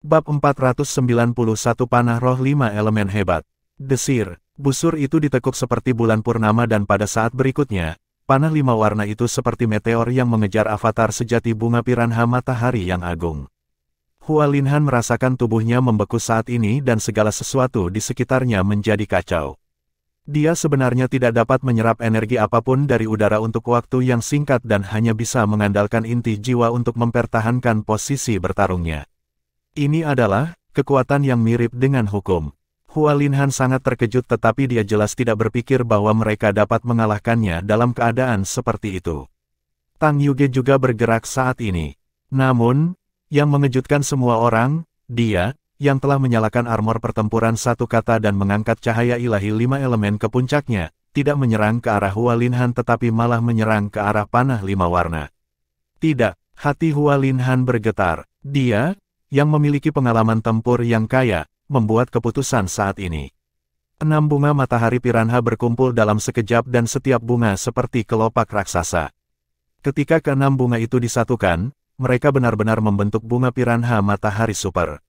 Bab 491 Panah Roh 5 Elemen Hebat. Desir, busur itu ditekuk seperti bulan purnama dan pada saat berikutnya, panah 5 warna itu seperti meteor yang mengejar avatar sejati bunga piranha matahari yang agung. Hualinhan merasakan tubuhnya membeku saat ini dan segala sesuatu di sekitarnya menjadi kacau. Dia sebenarnya tidak dapat menyerap energi apapun dari udara untuk waktu yang singkat dan hanya bisa mengandalkan inti jiwa untuk mempertahankan posisi bertarungnya. Ini adalah kekuatan yang mirip dengan hukum. Hualinhan sangat terkejut tetapi dia jelas tidak berpikir bahwa mereka dapat mengalahkannya dalam keadaan seperti itu. Tang Yuge juga bergerak saat ini. Namun, yang mengejutkan semua orang, dia, yang telah menyalakan armor pertempuran satu kata dan mengangkat cahaya ilahi 5 elemen ke puncaknya, tidak menyerang ke arah Hualinhan tetapi malah menyerang ke arah panah 5 warna. Tidak, hati Hualinhan bergetar. Dia, yang memiliki pengalaman tempur yang kaya, membuat keputusan saat ini. 6 bunga matahari piranha berkumpul dalam sekejap dan setiap bunga seperti kelopak raksasa. Ketika ke-6 bunga itu disatukan, mereka benar-benar membentuk bunga piranha matahari super.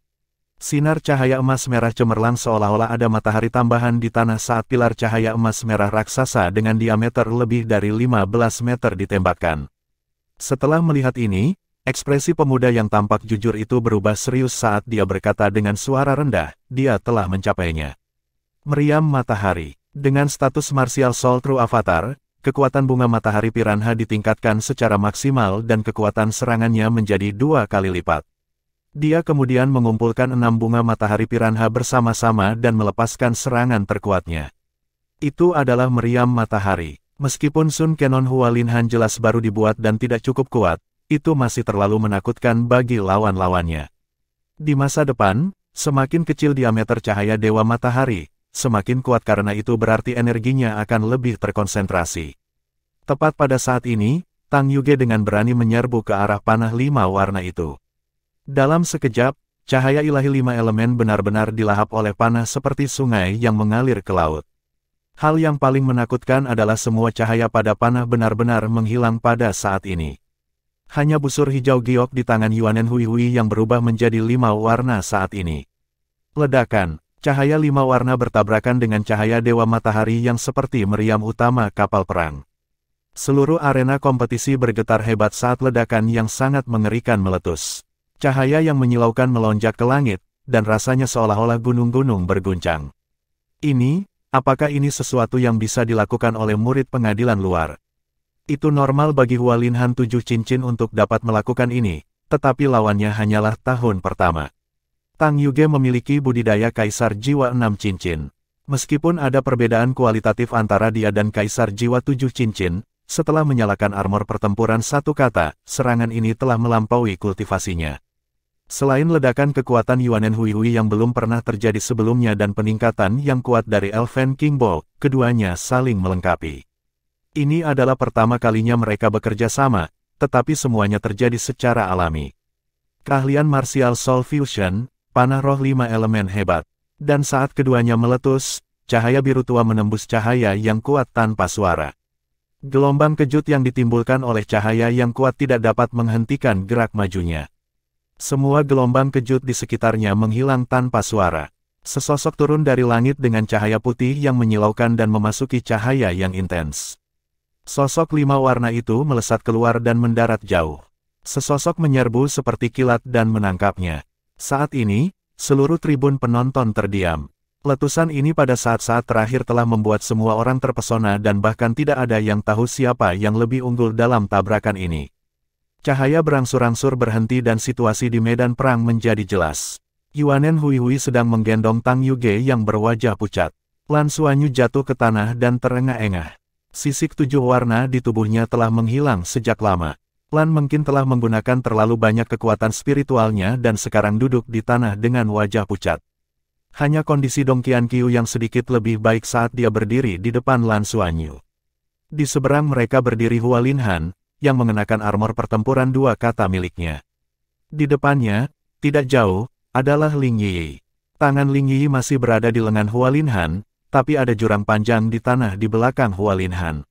Sinar cahaya emas merah cemerlang seolah-olah ada matahari tambahan di tanah saat pilar cahaya emas merah raksasa dengan diameter lebih dari 15 meter ditembakkan. Setelah melihat ini, ekspresi pemuda yang tampak jujur itu berubah serius saat dia berkata dengan suara rendah, dia telah mencapainya. Meriam matahari. Dengan status Martial Soul True Avatar, kekuatan bunga matahari piranha ditingkatkan secara maksimal dan kekuatan serangannya menjadi 2 kali lipat. Dia kemudian mengumpulkan 6 bunga matahari piranha bersama-sama dan melepaskan serangan terkuatnya. Itu adalah meriam matahari. Meskipun Sun Canon Hualinhan jelas baru dibuat dan tidak cukup kuat, itu masih terlalu menakutkan bagi lawan-lawannya. Di masa depan, semakin kecil diameter cahaya Dewa Matahari, semakin kuat karena itu berarti energinya akan lebih terkonsentrasi. Tepat pada saat ini, Tang Yuge dengan berani menyerbu ke arah panah 5 warna itu. Dalam sekejap, cahaya ilahi 5 elemen benar-benar dilahap oleh panah seperti sungai yang mengalir ke laut. Hal yang paling menakutkan adalah semua cahaya pada panah benar-benar menghilang pada saat ini. Hanya busur hijau giok di tangan Yuanen Hui yang berubah menjadi 5 warna saat ini. Ledakan, cahaya 5 warna bertabrakan dengan cahaya Dewa Matahari yang seperti meriam utama kapal perang. Seluruh arena kompetisi bergetar hebat saat ledakan yang sangat mengerikan meletus. Cahaya yang menyilaukan melonjak ke langit, dan rasanya seolah-olah gunung-gunung berguncang. Apakah ini sesuatu yang bisa dilakukan oleh murid pengadilan luar? Itu normal bagi Hualinhan 7 cincin untuk dapat melakukan ini, tetapi lawannya hanyalah tahun pertama. Tang Yuge memiliki budidaya Kaisar Jiwa 6 cincin. Meskipun ada perbedaan kualitatif antara dia dan Kaisar Jiwa 7 cincin, setelah menyalakan armor pertempuran satu kata, serangan ini telah melampaui kultivasinya. Selain ledakan kekuatan Yuanen Hui yang belum pernah terjadi sebelumnya dan peningkatan yang kuat dari Elven King Bo, keduanya saling melengkapi. Ini adalah pertama kalinya mereka bekerja sama, tetapi semuanya terjadi secara alami. Keahlian Martial Soul Fusion, panah roh 5 elemen hebat. Dan saat keduanya meletus, cahaya biru tua menembus cahaya yang kuat tanpa suara. Gelombang kejut yang ditimbulkan oleh cahaya yang kuat tidak dapat menghentikan gerak majunya. Semua gelombang kejut di sekitarnya menghilang tanpa suara. Sesosok turun dari langit dengan cahaya putih yang menyilaukan dan memasuki cahaya yang intens. Sosok 5 warna itu melesat keluar dan mendarat jauh. Sesosok menyerbu seperti kilat dan menangkapnya. Saat ini, seluruh tribun penonton terdiam. Letusan ini pada saat-saat terakhir telah membuat semua orang terpesona dan bahkan tidak ada yang tahu siapa yang lebih unggul dalam tabrakan ini. Cahaya berangsur-angsur berhenti dan situasi di medan perang menjadi jelas. Yuanen Hui sedang menggendong Tang Yuge yang berwajah pucat. Lan Xuanyu jatuh ke tanah dan terengah-engah. Sisik 7 warna di tubuhnya telah menghilang sejak lama. Lan mungkin telah menggunakan terlalu banyak kekuatan spiritualnya dan sekarang duduk di tanah dengan wajah pucat. Hanya kondisi Dong Qianqiu yang sedikit lebih baik saat dia berdiri di depan Lan Xuanyu. Di seberang mereka berdiri Hualinhan, yang mengenakan armor pertempuran 2 kata miliknya. Di depannya, tidak jauh, adalah Ling Yi. Tangan Ling Yi masih berada di lengan Hualinhan, tapi ada jurang panjang di tanah di belakang Hualinhan.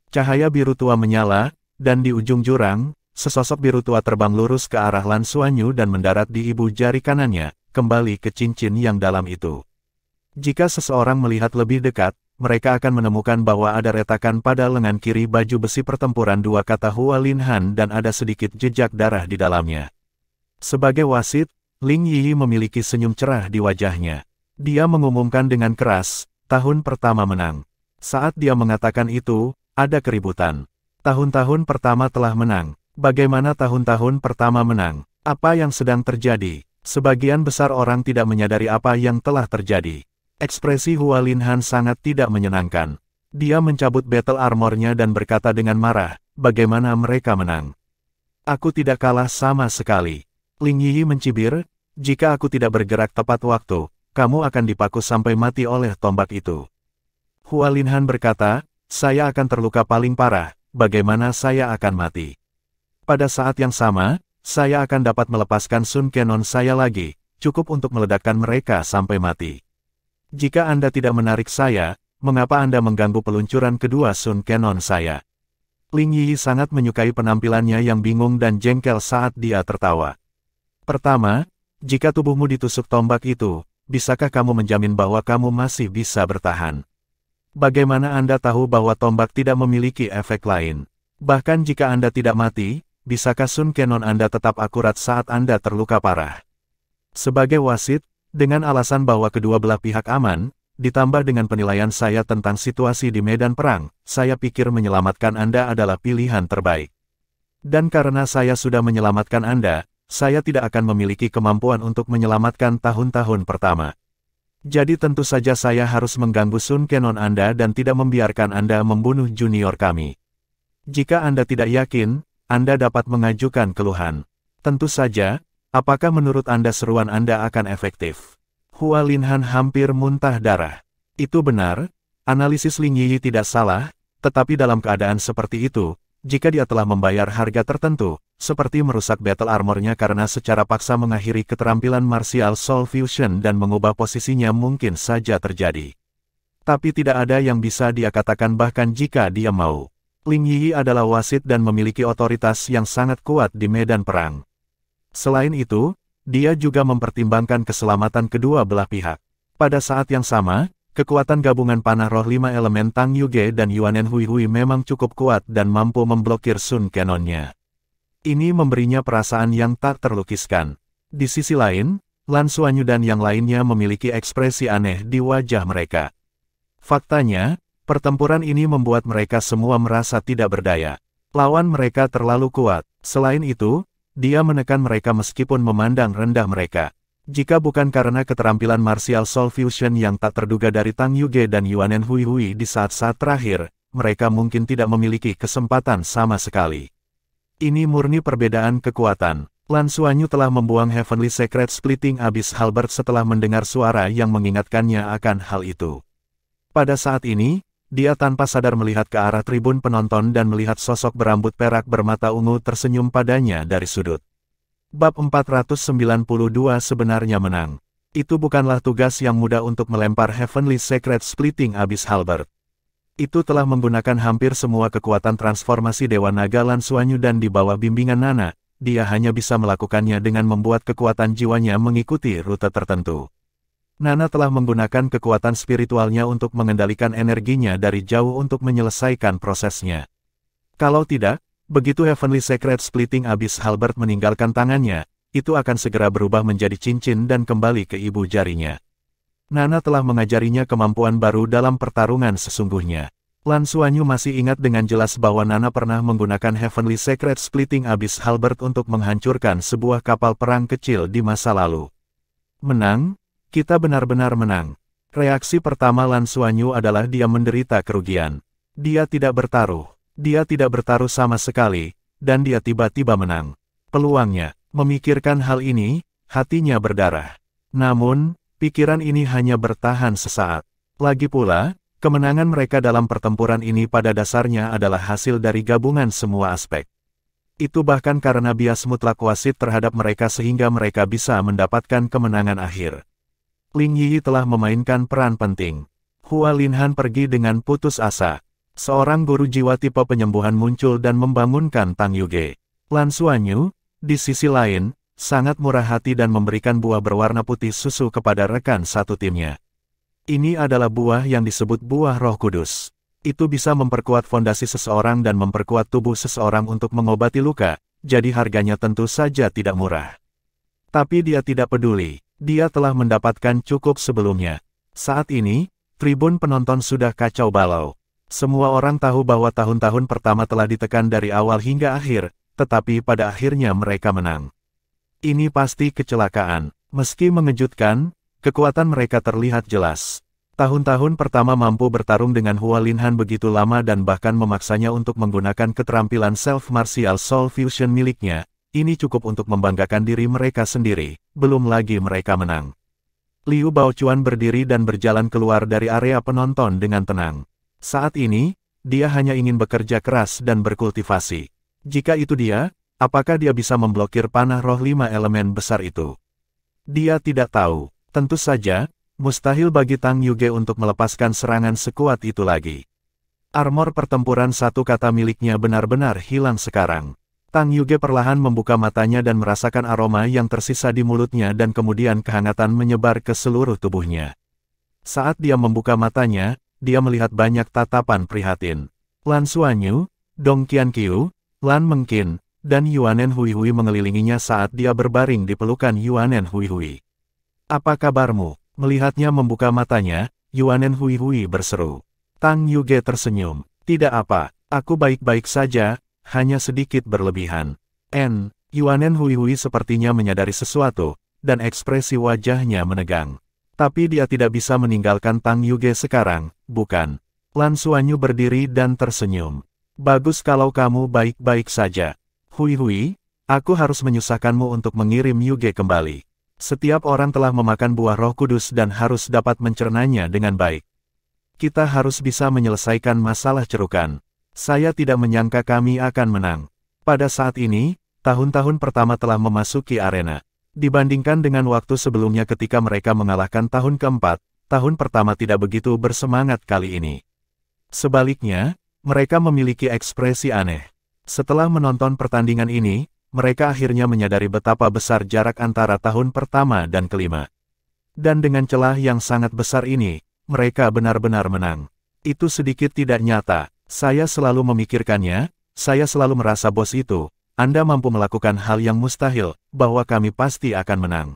Cahaya biru tua menyala, dan di ujung jurang, sesosok biru tua terbang lurus ke arah Lan Xuanyu dan mendarat di ibu jari kanannya, kembali ke cincin yang dalam itu. Jika seseorang melihat lebih dekat, mereka akan menemukan bahwa ada retakan pada lengan kiri baju besi pertempuran dua, kata Hua Linhan, dan ada sedikit jejak darah di dalamnya. Sebagai wasit, Ling Yi memiliki senyum cerah di wajahnya. Dia mengumumkan dengan keras, tahun pertama menang. Saat dia mengatakan itu, ada keributan. Tahun-tahun pertama telah menang. Bagaimana tahun-tahun pertama menang? Apa yang sedang terjadi? Sebagian besar orang tidak menyadari apa yang telah terjadi. Ekspresi Hua Linhan sangat tidak menyenangkan. Dia mencabut battle armornya dan berkata dengan marah, bagaimana mereka menang? Aku tidak kalah sama sekali. Ling Yi mencibir, jika aku tidak bergerak tepat waktu, kamu akan dipaku sampai mati oleh tombak itu. Hua Linhan berkata, saya akan terluka paling parah, bagaimana saya akan mati? Pada saat yang sama, saya akan dapat melepaskan Sun Cannon saya lagi, cukup untuk meledakkan mereka sampai mati. Jika Anda tidak menarik saya, mengapa Anda mengganggu peluncuran kedua Sun Cannon saya? Ling Yi sangat menyukai penampilannya yang bingung dan jengkel saat dia tertawa. Pertama, jika tubuhmu ditusuk tombak itu, bisakah kamu menjamin bahwa kamu masih bisa bertahan? Bagaimana Anda tahu bahwa tombak tidak memiliki efek lain? Bahkan jika Anda tidak mati, bisakah Sun Cannon Anda tetap akurat saat Anda terluka parah? Sebagai wasit, dengan alasan bahwa kedua belah pihak aman, ditambah dengan penilaian saya tentang situasi di medan perang, saya pikir menyelamatkan Anda adalah pilihan terbaik. Dan karena saya sudah menyelamatkan Anda, saya tidak akan memiliki kemampuan untuk menyelamatkan tahun-tahun pertama. Jadi tentu saja saya harus mengganggu Sun Cannon Anda dan tidak membiarkan Anda membunuh junior kami. Jika Anda tidak yakin, Anda dapat mengajukan keluhan. Tentu saja, apakah menurut Anda seruan Anda akan efektif? Hua Linhan hampir muntah darah. Itu benar, analisis Ling Yi tidak salah, tetapi dalam keadaan seperti itu, jika dia telah membayar harga tertentu, seperti merusak battle armornya karena secara paksa mengakhiri keterampilan martial soul fusion dan mengubah posisinya, mungkin saja terjadi. Tapi tidak ada yang bisa dia katakan bahkan jika dia mau. Ling Yi adalah wasit dan memiliki otoritas yang sangat kuat di medan perang. Selain itu, dia juga mempertimbangkan keselamatan kedua belah pihak. Pada saat yang sama, kekuatan gabungan panah roh 5 elemen Tang Yuge dan Yuanen Hui Hui memang cukup kuat dan mampu memblokir Sun Cannon-nya. Ini memberinya perasaan yang tak terlukiskan. Di sisi lain, Lan Xuanyu dan yang lainnya memiliki ekspresi aneh di wajah mereka. Faktanya, pertempuran ini membuat mereka semua merasa tidak berdaya. Lawan mereka terlalu kuat. Selain itu, dia menekan mereka meskipun memandang rendah mereka. Jika bukan karena keterampilan martial soul fusion yang tak terduga dari Tang Yuge dan Yuanen Hui Hui di saat-saat terakhir, mereka mungkin tidak memiliki kesempatan sama sekali. Ini murni perbedaan kekuatan. Lan Xuanyu telah membuang Heavenly Secret Splitting Abyss Halberd setelah mendengar suara yang mengingatkannya akan hal itu. Pada saat ini, dia tanpa sadar melihat ke arah tribun penonton dan melihat sosok berambut perak bermata ungu tersenyum padanya dari sudut. Bab 492 sebenarnya menang. Itu bukanlah tugas yang mudah untuk melempar Heavenly Secret Splitting Abyss Halberd. Itu telah menggunakan hampir semua kekuatan transformasi Dewa Naga Lan Xuanyu dan di bawah bimbingan Nana, dia hanya bisa melakukannya dengan membuat kekuatan jiwanya mengikuti rute tertentu. Nana telah menggunakan kekuatan spiritualnya untuk mengendalikan energinya dari jauh untuk menyelesaikan prosesnya. Kalau tidak, begitu Heavenly Secret Splitting Abyss Halberd meninggalkan tangannya, itu akan segera berubah menjadi cincin dan kembali ke ibu jarinya. Nana telah mengajarinya kemampuan baru dalam pertarungan sesungguhnya. Lan Xuanyu masih ingat dengan jelas bahwa Nana pernah menggunakan Heavenly Secret Splitting Abyss Halberd untuk menghancurkan sebuah kapal perang kecil di masa lalu. Menang? Kita benar-benar menang. Reaksi pertama Lan Xuanyu adalah dia menderita kerugian. Dia tidak bertaruh. Dia tidak bertaruh sama sekali, dan dia tiba-tiba menang. Peluangnya, memikirkan hal ini, hatinya berdarah. Namun, pikiran ini hanya bertahan sesaat. Lagi pula, kemenangan mereka dalam pertempuran ini pada dasarnya adalah hasil dari gabungan semua aspek. Itu bahkan karena bias mutlak wasit terhadap mereka sehingga mereka bisa mendapatkan kemenangan akhir. Ling Yi telah memainkan peran penting. Hua Linhan pergi dengan putus asa. Seorang guru jiwa tipe penyembuhan muncul dan membangunkan Tang Yuge. Lan Xuanyu, di sisi lain, sangat murah hati dan memberikan buah berwarna putih susu kepada rekan satu timnya. Ini adalah buah yang disebut buah Roh Kudus. Itu bisa memperkuat fondasi seseorang dan memperkuat tubuh seseorang untuk mengobati luka, jadi harganya tentu saja tidak murah. Tapi dia tidak peduli, dia telah mendapatkan cukup sebelumnya. Saat ini, tribun penonton sudah kacau balau. Semua orang tahu bahwa tahun-tahun pertama telah ditekan dari awal hingga akhir, tetapi pada akhirnya mereka menang. Ini pasti kecelakaan. Meski mengejutkan, kekuatan mereka terlihat jelas. Tahun-tahun pertama mampu bertarung dengan Hua Linhan begitu lama dan bahkan memaksanya untuk menggunakan keterampilan self-martial soul fusion miliknya. Ini cukup untuk membanggakan diri mereka sendiri, belum lagi mereka menang. Liu Baochuan berdiri dan berjalan keluar dari area penonton dengan tenang. Saat ini, dia hanya ingin bekerja keras dan berkultivasi. Jika itu dia, apakah dia bisa memblokir panah roh 5 elemen besar itu? Dia tidak tahu. Tentu saja, mustahil bagi Tang Yuge untuk melepaskan serangan sekuat itu lagi. Armor pertempuran satu kata miliknya benar-benar hilang sekarang. Tang Yuge perlahan membuka matanya dan merasakan aroma yang tersisa di mulutnya dan kemudian kehangatan menyebar ke seluruh tubuhnya. Saat dia membuka matanya, dia melihat banyak tatapan prihatin. Lan Xuanyu, Dong Qianqiu, Lan Mengqin, dan Yuanen Huihui mengelilinginya saat dia berbaring di pelukan Yuanen Huihui. "Apa kabarmu?" Melihatnya membuka matanya, Yuanen Huihui berseru. Tang Yuge tersenyum. "Tidak apa, aku baik-baik saja, hanya sedikit berlebihan." Yuanen Huihui sepertinya menyadari sesuatu, dan ekspresi wajahnya menegang. Tapi dia tidak bisa meninggalkan Tang Yuge sekarang, bukan? Lan Xuanyu berdiri dan tersenyum. "Bagus kalau kamu baik-baik saja. Huihui, aku harus menyusahkanmu untuk mengirim Yuge kembali. Setiap orang telah memakan buah Roh Kudus dan harus dapat mencernanya dengan baik. Kita harus bisa menyelesaikan masalah cerukan. Saya tidak menyangka kami akan menang. Pada saat ini, tahun-tahun pertama telah memasuki arena. Dibandingkan dengan waktu sebelumnya ketika mereka mengalahkan tahun keempat, tahun pertama tidak begitu bersemangat kali ini. Sebaliknya, mereka memiliki ekspresi aneh. Setelah menonton pertandingan ini, mereka akhirnya menyadari betapa besar jarak antara tahun pertama dan kelima. Dan dengan celah yang sangat besar ini, mereka benar-benar menang. Itu sedikit tidak nyata. Saya selalu memikirkannya, saya selalu merasa bos itu, Anda mampu melakukan hal yang mustahil, bahwa kami pasti akan menang.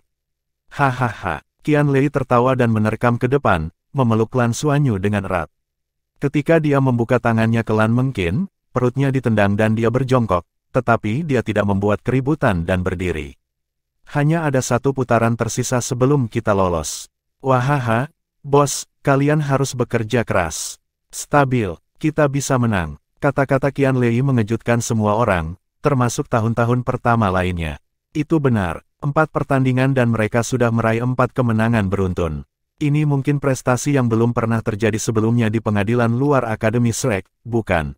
Hahaha. Qian Lei tertawa dan menerkam ke depan, memeluk Lan Xuanyu dengan erat. Ketika dia membuka tangannya ke Lan Mengqin, perutnya ditendang dan dia berjongkok, tetapi dia tidak membuat keributan dan berdiri. "Hanya ada satu putaran tersisa sebelum kita lolos. Wahaha, bos, kalian harus bekerja keras. Stabil, kita bisa menang." Kata-kata Qian Lei mengejutkan semua orang, termasuk tahun-tahun pertama lainnya. Itu benar, 4 pertandingan dan mereka sudah meraih 4 kemenangan beruntun. Ini mungkin prestasi yang belum pernah terjadi sebelumnya di pengadilan luar Akademi Shrek, bukan?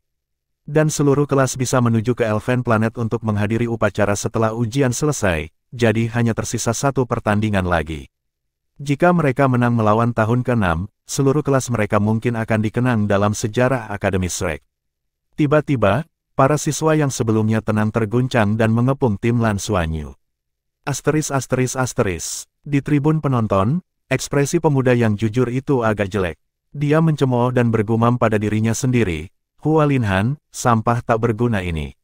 Dan seluruh kelas bisa menuju ke Elven Planet untuk menghadiri upacara setelah ujian selesai, jadi hanya tersisa 1 pertandingan lagi. Jika mereka menang melawan tahun ke-6, seluruh kelas mereka mungkin akan dikenang dalam sejarah Akademi Shrek. Tiba-tiba, para siswa yang sebelumnya tenang terguncang dan mengepung tim Lan Xuanyu. Di tribun penonton, ekspresi pemuda yang jujur itu agak jelek. Dia mencemooh dan bergumam pada dirinya sendiri, "Hua Linhan, sampah tak berguna ini."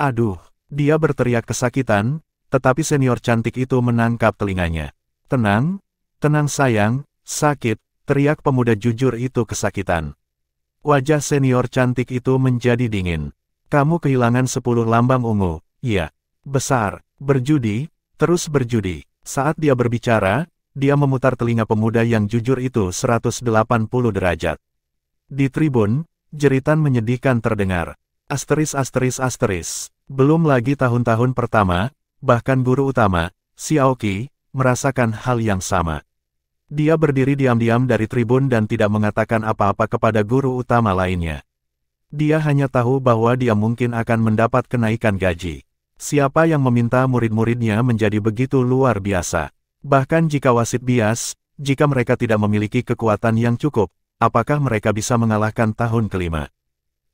Aduh, dia berteriak kesakitan, tetapi senior cantik itu menangkap telinganya. "Tenang, tenang sayang, sakit," teriak pemuda jujur itu kesakitan. Wajah senior cantik itu menjadi dingin. "Kamu kehilangan 10 lambang ungu, iya. Besar, berjudi, terus berjudi." Saat dia berbicara, dia memutar telinga pemuda yang jujur itu 180 derajat. Di tribun, jeritan menyedihkan terdengar. Belum lagi tahun-tahun pertama, bahkan guru utama, Xiaoqi, merasakan hal yang sama. Dia berdiri diam-diam dari tribun dan tidak mengatakan apa-apa kepada guru utama lainnya. Dia hanya tahu bahwa dia mungkin akan mendapat kenaikan gaji. Siapa yang meminta murid-muridnya menjadi begitu luar biasa? Bahkan jika wasit bias, jika mereka tidak memiliki kekuatan yang cukup, apakah mereka bisa mengalahkan tahun kelima?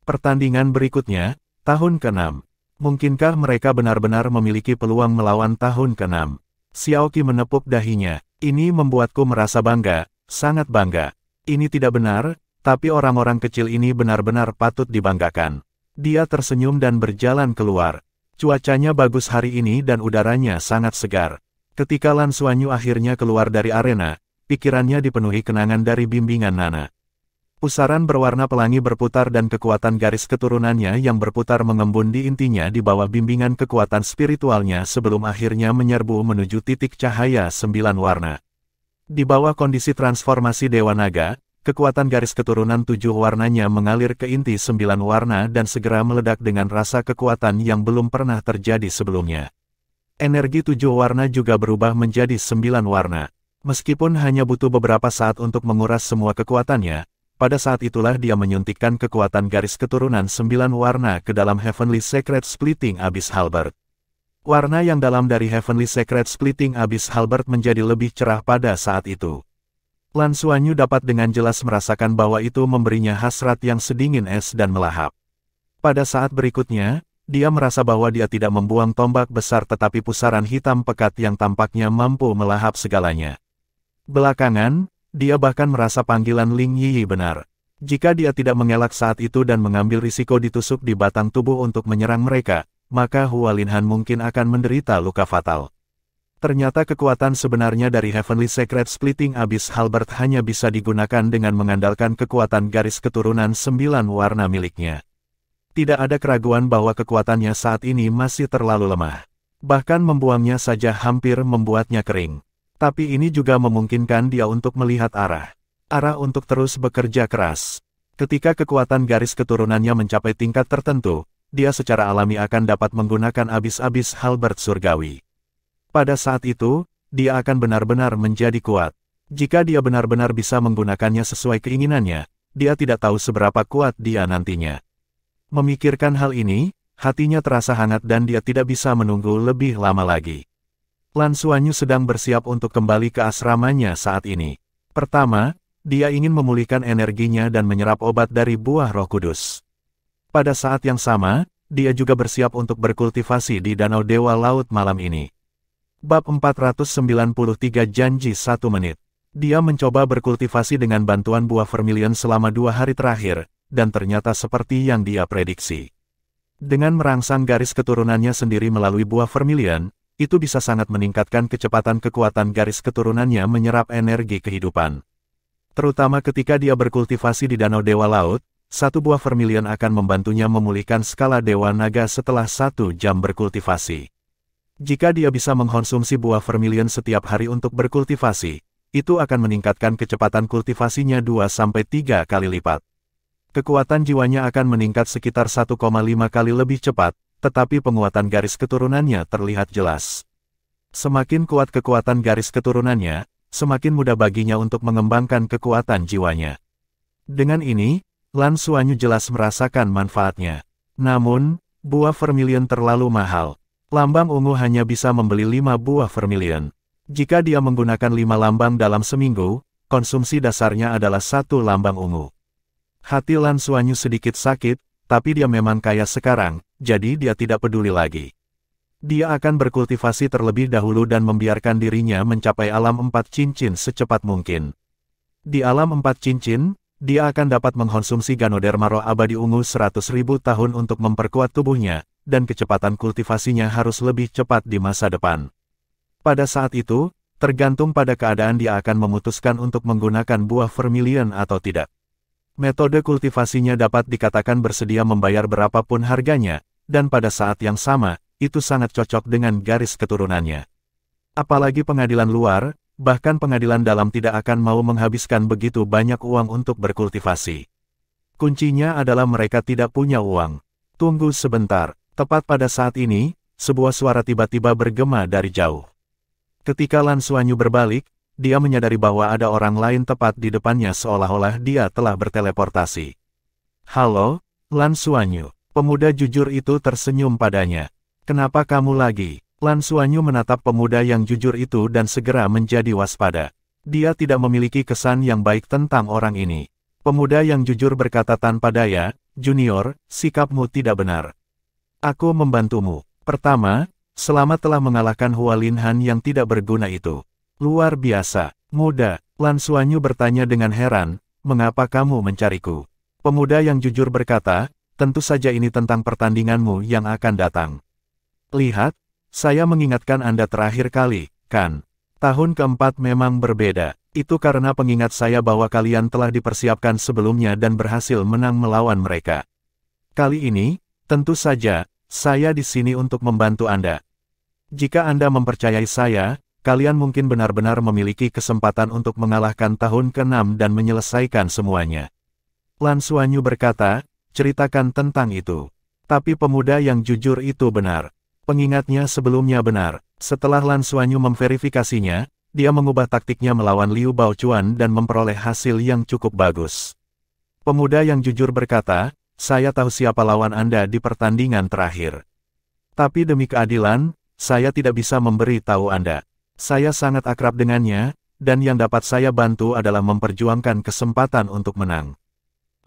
Pertandingan berikutnya, tahun ke-6. Mungkinkah mereka benar-benar memiliki peluang melawan tahun ke-6? Xiaoqi menepuk dahinya. Ini membuatku merasa bangga, sangat bangga. Ini tidak benar, tapi orang-orang kecil ini benar-benar patut dibanggakan. Dia tersenyum dan berjalan keluar. Cuacanya bagus hari ini dan udaranya sangat segar. Ketika Lan Xuanyu akhirnya keluar dari arena, pikirannya dipenuhi kenangan dari bimbingan Nana. Pusaran berwarna pelangi berputar dan kekuatan garis keturunannya yang berputar mengembun di intinya di bawah bimbingan kekuatan spiritualnya sebelum akhirnya menyerbu menuju titik cahaya 9 warna. Di bawah kondisi transformasi Dewa Naga, kekuatan garis keturunan 7 warnanya mengalir ke inti 9 warna dan segera meledak dengan rasa kekuatan yang belum pernah terjadi sebelumnya. Energi 7 warna juga berubah menjadi 9 warna. Meskipun hanya butuh beberapa saat untuk menguras semua kekuatannya, pada saat itulah dia menyuntikkan kekuatan garis keturunan 9 warna ke dalam Heavenly Sacred Splitting Abyss Halberd. Warna yang dalam dari Heavenly Sacred Splitting Abyss Halberd menjadi lebih cerah pada saat itu. Lan Xuanyu dapat dengan jelas merasakan bahwa itu memberinya hasrat yang sedingin es dan melahap. Pada saat berikutnya, dia merasa bahwa dia tidak membuang tombak besar tetapi pusaran hitam pekat yang tampaknya mampu melahap segalanya. Belakangan, dia bahkan merasa panggilan Ling Yiyi benar. Jika dia tidak mengelak saat itu dan mengambil risiko ditusuk di batang tubuh untuk menyerang mereka, maka Hua Linhan mungkin akan menderita luka fatal. Ternyata kekuatan sebenarnya dari Heavenly Sacred Splitting Abyss Halberd hanya bisa digunakan dengan mengandalkan kekuatan garis keturunan 9 warna miliknya. Tidak ada keraguan bahwa kekuatannya saat ini masih terlalu lemah. Bahkan membuangnya saja hampir membuatnya kering. Tapi ini juga memungkinkan dia untuk melihat arah untuk terus bekerja keras. Ketika kekuatan garis keturunannya mencapai tingkat tertentu, dia secara alami akan dapat menggunakan abis-abis Halberd surgawi. Pada saat itu, dia akan benar-benar menjadi kuat. Jika dia benar-benar bisa menggunakannya sesuai keinginannya, dia tidak tahu seberapa kuat dia nantinya. Memikirkan hal ini, hatinya terasa hangat dan dia tidak bisa menunggu lebih lama lagi. Lan Xuanyu sedang bersiap untuk kembali ke asramanya saat ini. Pertama, dia ingin memulihkan energinya dan menyerap obat dari buah Roh Kudus. Pada saat yang sama, dia juga bersiap untuk berkultivasi di Danau Dewa Laut malam ini. Bab 493 Janji 1 menit. Dia mencoba berkultivasi dengan bantuan buah vermilion selama 2 hari terakhir, dan ternyata seperti yang dia prediksi. Dengan merangsang garis keturunannya sendiri melalui buah vermilion, itu bisa sangat meningkatkan kecepatan kekuatan garis keturunannya menyerap energi kehidupan. Terutama ketika dia berkultivasi di Danau Dewa Laut, 1 buah vermilion akan membantunya memulihkan skala Dewa Naga setelah 1 jam berkultivasi. Jika dia bisa mengkonsumsi buah vermilion setiap hari untuk berkultivasi, itu akan meningkatkan kecepatan kultivasinya 2-3 kali lipat. Kekuatan jiwanya akan meningkat sekitar 1,5 kali lebih cepat, tetapi penguatan garis keturunannya terlihat jelas. Semakin kuat kekuatan garis keturunannya, semakin mudah baginya untuk mengembangkan kekuatan jiwanya. Dengan ini, Lan Xuanyu jelas merasakan manfaatnya. Namun, buah vermilion terlalu mahal. Lambang ungu hanya bisa membeli 5 buah vermilion. Jika dia menggunakan 5 lambang dalam seminggu, konsumsi dasarnya adalah 1 lambang ungu. Hati Lan Xuanyu sedikit sakit, tapi dia memang kaya sekarang, jadi dia tidak peduli lagi. Dia akan berkultivasi terlebih dahulu dan membiarkan dirinya mencapai alam 4 cincin secepat mungkin. Di alam 4 cincin, dia akan dapat mengkonsumsi Ganoderma Roh Abadi Ungu 100.000 tahun untuk memperkuat tubuhnya, dan kecepatan kultivasinya harus lebih cepat di masa depan. Pada saat itu, tergantung pada keadaan dia akan memutuskan untuk menggunakan buah vermilion atau tidak. Metode kultivasinya dapat dikatakan bersedia membayar berapapun harganya, dan pada saat yang sama, itu sangat cocok dengan garis keturunannya. Apalagi pengadilan luar, bahkan pengadilan dalam tidak akan mau menghabiskan begitu banyak uang untuk berkultivasi. Kuncinya adalah mereka tidak punya uang. Tunggu sebentar, tepat pada saat ini, sebuah suara tiba-tiba bergema dari jauh. Ketika Lan Xuanyu berbalik, dia menyadari bahwa ada orang lain tepat di depannya seolah-olah dia telah berteleportasi. "Halo, Lan Xuanyu." Pemuda jujur itu tersenyum padanya. "Kenapa kamu lagi?" Lan Xuanyu menatap pemuda yang jujur itu dan segera menjadi waspada. Dia tidak memiliki kesan yang baik tentang orang ini. Pemuda yang jujur berkata tanpa daya, "Junior, sikapmu tidak benar." Aku membantumu. Pertama, selamat telah mengalahkan Hua Linhan yang tidak berguna itu. Luar biasa. Muda, Lan Xuanyu bertanya dengan heran, mengapa kamu mencariku? Pemuda yang jujur berkata, tentu saja ini tentang pertandinganmu yang akan datang. Lihat, saya mengingatkan Anda terakhir kali, kan? Tahun keempat memang berbeda. Itu karena pengingat saya bahwa kalian telah dipersiapkan sebelumnya dan berhasil menang melawan mereka. Kali ini, tentu saja, saya di sini untuk membantu Anda. Jika Anda mempercayai saya, kalian mungkin benar-benar memiliki kesempatan untuk mengalahkan tahun ke-6 dan menyelesaikan semuanya. Lan Xuanyu berkata, ceritakan tentang itu. Tapi pemuda yang jujur itu benar. Pengingatnya sebelumnya benar. Setelah Lan Xuanyu memverifikasinya, dia mengubah taktiknya melawan Liu Baochuan dan memperoleh hasil yang cukup bagus. Pemuda yang jujur berkata, saya tahu siapa lawan Anda di pertandingan terakhir. Tapi demi keadilan, saya tidak bisa memberi tahu Anda. Saya sangat akrab dengannya, dan yang dapat saya bantu adalah memperjuangkan kesempatan untuk menang.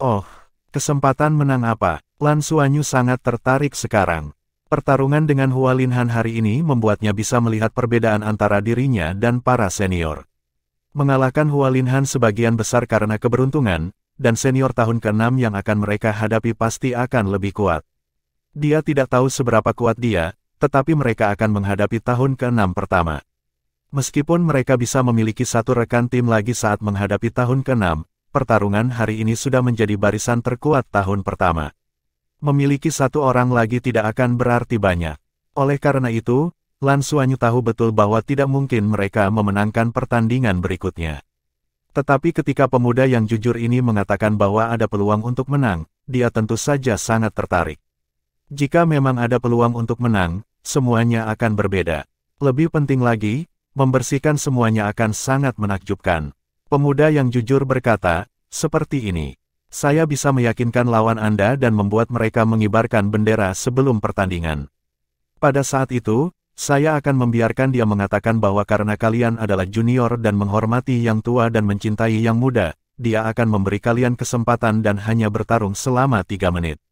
Oh, kesempatan menang apa? Lan Xuanyu sangat tertarik sekarang. Pertarungan dengan Hua Linhan hari ini membuatnya bisa melihat perbedaan antara dirinya dan para senior. Mengalahkan Hua Linhan sebagian besar karena keberuntungan, dan senior tahun ke-6 yang akan mereka hadapi pasti akan lebih kuat. Dia tidak tahu seberapa kuat dia, tetapi mereka akan menghadapi tahun ke-6 pertama. Meskipun mereka bisa memiliki satu rekan tim lagi saat menghadapi tahun ke-6, pertarungan hari ini sudah menjadi barisan terkuat tahun pertama. Memiliki satu orang lagi tidak akan berarti banyak. Oleh karena itu, Lan Xuanyu tahu betul bahwa tidak mungkin mereka memenangkan pertandingan berikutnya. Tetapi ketika pemuda yang jujur ini mengatakan bahwa ada peluang untuk menang, dia tentu saja sangat tertarik. Jika memang ada peluang untuk menang, semuanya akan berbeda. Lebih penting lagi, membersihkan semuanya akan sangat menakjubkan. Pemuda yang jujur berkata, seperti ini. Saya bisa meyakinkan lawan Anda dan membuat mereka mengibarkan bendera sebelum pertandingan. Pada saat itu, saya akan membiarkan dia mengatakan bahwa karena kalian adalah junior dan menghormati yang tua dan mencintai yang muda, dia akan memberi kalian kesempatan dan hanya bertarung selama 3 menit.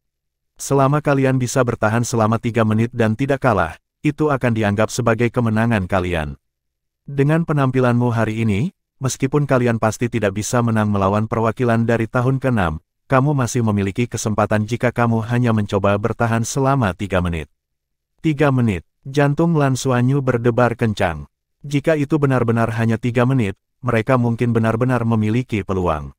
Selama kalian bisa bertahan selama 3 menit dan tidak kalah, itu akan dianggap sebagai kemenangan kalian. Dengan penampilanmu hari ini, meskipun kalian pasti tidak bisa menang melawan perwakilan dari tahun ke-6, kamu masih memiliki kesempatan jika kamu hanya mencoba bertahan selama 3 menit. 3 menit, jantung Lan Xuanyu berdebar kencang. Jika itu benar-benar hanya 3 menit, mereka mungkin benar-benar memiliki peluang.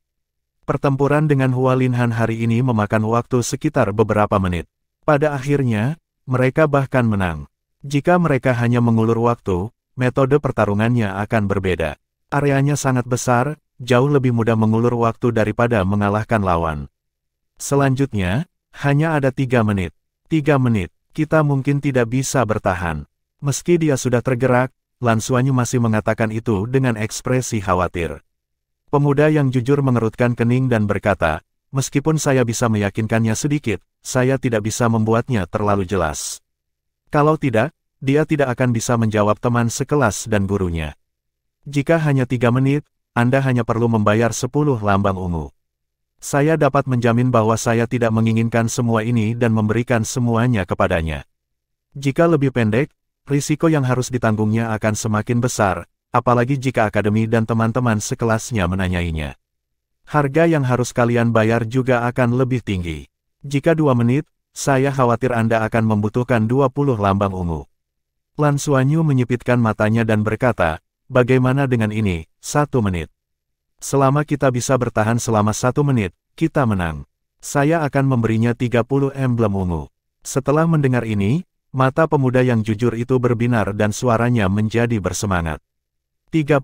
Pertempuran dengan Hua Linhan hari ini memakan waktu sekitar beberapa menit. Pada akhirnya, mereka bahkan menang. Jika mereka hanya mengulur waktu, metode pertarungannya akan berbeda. Areanya sangat besar, jauh lebih mudah mengulur waktu daripada mengalahkan lawan. Selanjutnya, hanya ada 3 menit. 3 menit, kita mungkin tidak bisa bertahan. Meski dia sudah tergerak, Lan Xuanyu masih mengatakan itu dengan ekspresi khawatir. Pemuda yang jujur mengerutkan kening dan berkata, meskipun saya bisa meyakinkannya sedikit, saya tidak bisa membuatnya terlalu jelas. Kalau tidak, dia tidak akan bisa menjawab teman sekelas dan gurunya. Jika hanya 3 menit, Anda hanya perlu membayar 10 lambang ungu. Saya dapat menjamin bahwa saya tidak menginginkan semua ini dan memberikan semuanya kepadanya. Jika lebih pendek, risiko yang harus ditanggungnya akan semakin besar, apalagi jika akademi dan teman-teman sekelasnya menanyainya. Harga yang harus kalian bayar juga akan lebih tinggi. Jika 2 menit, saya khawatir Anda akan membutuhkan 20 lambang ungu. Lan Xuanyu menyipitkan matanya dan berkata, bagaimana dengan ini, 1 menit? Selama kita bisa bertahan selama 1 menit, kita menang. Saya akan memberinya 30 emblem ungu. Setelah mendengar ini, mata pemuda yang jujur itu berbinar dan suaranya menjadi bersemangat. 30.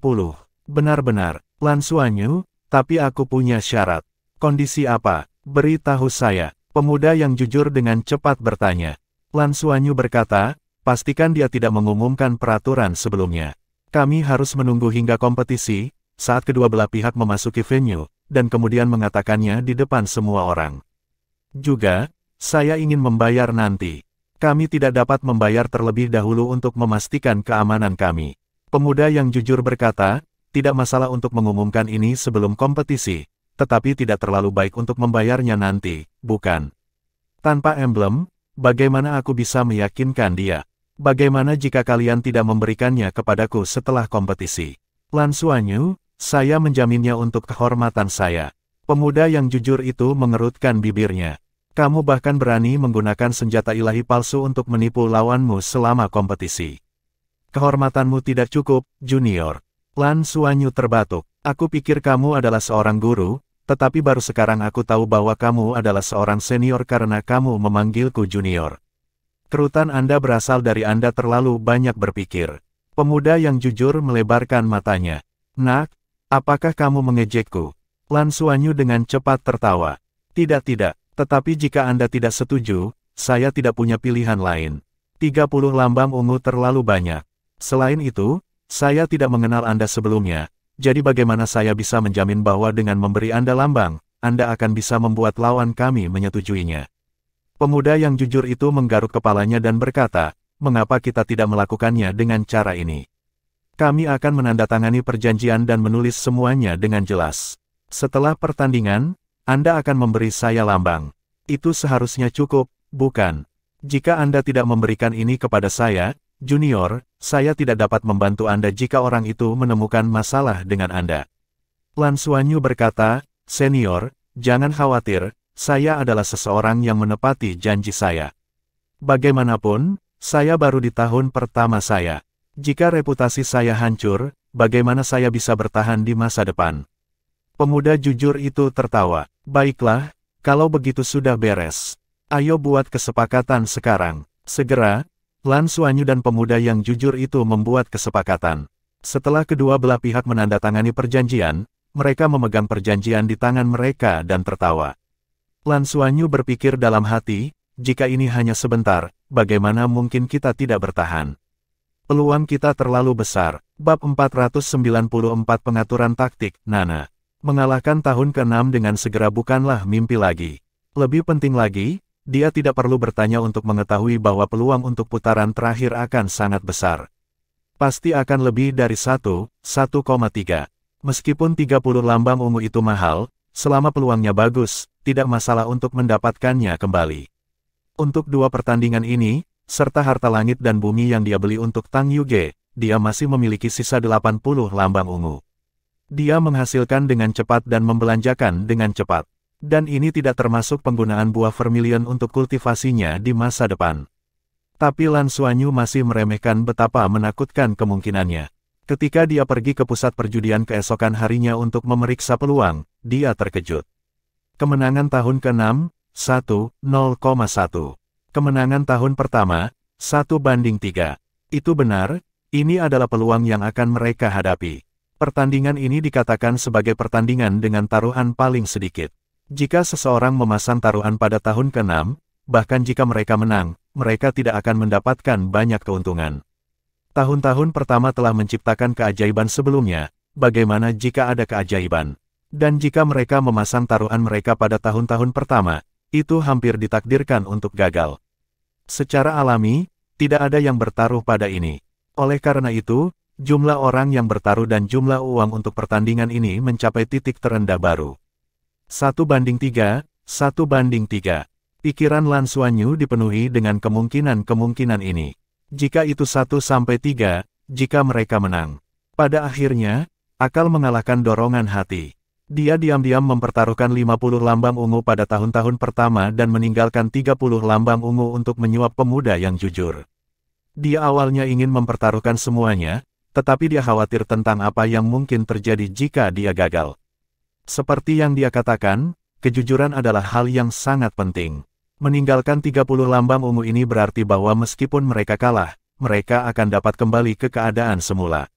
Benar-benar, Lan Xuanyu, tapi aku punya syarat. Kondisi apa? Beritahu saya. Pemuda yang jujur dengan cepat bertanya. Lan Xuanyu berkata, pastikan dia tidak mengumumkan peraturan sebelumnya. Kami harus menunggu hingga kompetisi, saat kedua belah pihak memasuki venue, dan kemudian mengatakannya di depan semua orang. Juga, saya ingin membayar nanti. Kami tidak dapat membayar terlebih dahulu untuk memastikan keamanan kami. Pemuda yang jujur berkata, tidak masalah untuk mengumumkan ini sebelum kompetisi, tetapi tidak terlalu baik untuk membayarnya nanti, bukan? Tanpa emblem, bagaimana aku bisa meyakinkan dia? Bagaimana jika kalian tidak memberikannya kepadaku setelah kompetisi? Lan Xuanyu, saya menjaminnya untuk kehormatan saya. Pemuda yang jujur itu mengerutkan bibirnya. Kamu bahkan berani menggunakan senjata ilahi palsu untuk menipu lawanmu selama kompetisi. Kehormatanmu tidak cukup, junior. Lan Xuanyu terbatuk. Aku pikir kamu adalah seorang guru, tetapi baru sekarang aku tahu bahwa kamu adalah seorang senior karena kamu memanggilku junior. Kerutan Anda berasal dari Anda terlalu banyak berpikir. Pemuda yang jujur melebarkan matanya. Nak, apakah kamu mengejekku? Lan Xuanyu dengan cepat tertawa. Tidak, tetapi jika Anda tidak setuju, saya tidak punya pilihan lain. 30 lambang ungu terlalu banyak. Selain itu, saya tidak mengenal Anda sebelumnya, jadi bagaimana saya bisa menjamin bahwa dengan memberi Anda lambang, Anda akan bisa membuat lawan kami menyetujuinya. Pemuda yang jujur itu menggaruk kepalanya dan berkata, mengapa kita tidak melakukannya dengan cara ini? Kami akan menandatangani perjanjian dan menulis semuanya dengan jelas. Setelah pertandingan, Anda akan memberi saya lambang. Itu seharusnya cukup, bukan? Jika Anda tidak memberikan ini kepada saya, junior, saya tidak dapat membantu Anda jika orang itu menemukan masalah dengan Anda. Lan Xuanyu berkata, senior, jangan khawatir, saya adalah seseorang yang menepati janji saya. Bagaimanapun, saya baru di tahun pertama saya. Jika reputasi saya hancur, bagaimana saya bisa bertahan di masa depan? Pemuda jujur itu tertawa. Baiklah, kalau begitu sudah beres. Ayo buat kesepakatan sekarang. Segera, Lan Xuanyu dan pemuda yang jujur itu membuat kesepakatan. Setelah kedua belah pihak menandatangani perjanjian, mereka memegang perjanjian di tangan mereka dan tertawa. Lan Xuanyu berpikir dalam hati, jika ini hanya sebentar, bagaimana mungkin kita tidak bertahan? Peluang kita terlalu besar. Bab 494 Pengaturan Taktik, Nana. Mengalahkan tahun ke-6 dengan segera bukanlah mimpi lagi. Lebih penting lagi, dia tidak perlu bertanya untuk mengetahui bahwa peluang untuk putaran terakhir akan sangat besar. Pasti akan lebih dari 1,3. Meskipun 30 lambang ungu itu mahal, selama peluangnya bagus, tidak masalah untuk mendapatkannya kembali. Untuk dua pertandingan ini, serta harta langit dan bumi yang dia beli untuk Tang Yuge, dia masih memiliki sisa 80 lambang ungu. Dia menghasilkan dengan cepat dan membelanjakan dengan cepat. Dan ini tidak termasuk penggunaan buah vermilion untuk kultivasinya di masa depan. Tapi Lan Xuanyu masih meremehkan betapa menakutkan kemungkinannya. Ketika dia pergi ke pusat perjudian keesokan harinya untuk memeriksa peluang, dia terkejut. Kemenangan tahun ke-6, 1,0,1. Kemenangan tahun pertama, 1/3. Itu benar, ini adalah peluang yang akan mereka hadapi. Pertandingan ini dikatakan sebagai pertandingan dengan taruhan paling sedikit. Jika seseorang memasang taruhan pada tahun ke-6, bahkan jika mereka menang, mereka tidak akan mendapatkan banyak keuntungan. Tahun-tahun pertama telah menciptakan keajaiban sebelumnya, bagaimana jika ada keajaiban? Dan jika mereka memasang taruhan mereka pada tahun-tahun pertama, itu hampir ditakdirkan untuk gagal. Secara alami, tidak ada yang bertaruh pada ini. Oleh karena itu, jumlah orang yang bertaruh dan jumlah uang untuk pertandingan ini mencapai titik terendah baru. 1/3, 1/3. Pikiran Lan Xuanyu dipenuhi dengan kemungkinan-kemungkinan ini. Jika itu 1-3, jika mereka menang. Pada akhirnya, akal mengalahkan dorongan hati. Dia diam-diam mempertaruhkan 50 lambang ungu pada tahun-tahun pertama dan meninggalkan 30 lambang ungu untuk menyuap pemuda yang jujur. Dia awalnya ingin mempertaruhkan semuanya, tetapi dia khawatir tentang apa yang mungkin terjadi jika dia gagal. Seperti yang dia katakan, kejujuran adalah hal yang sangat penting. Meninggalkan 30 lambang ungu ini berarti bahwa meskipun mereka kalah, mereka akan dapat kembali ke keadaan semula.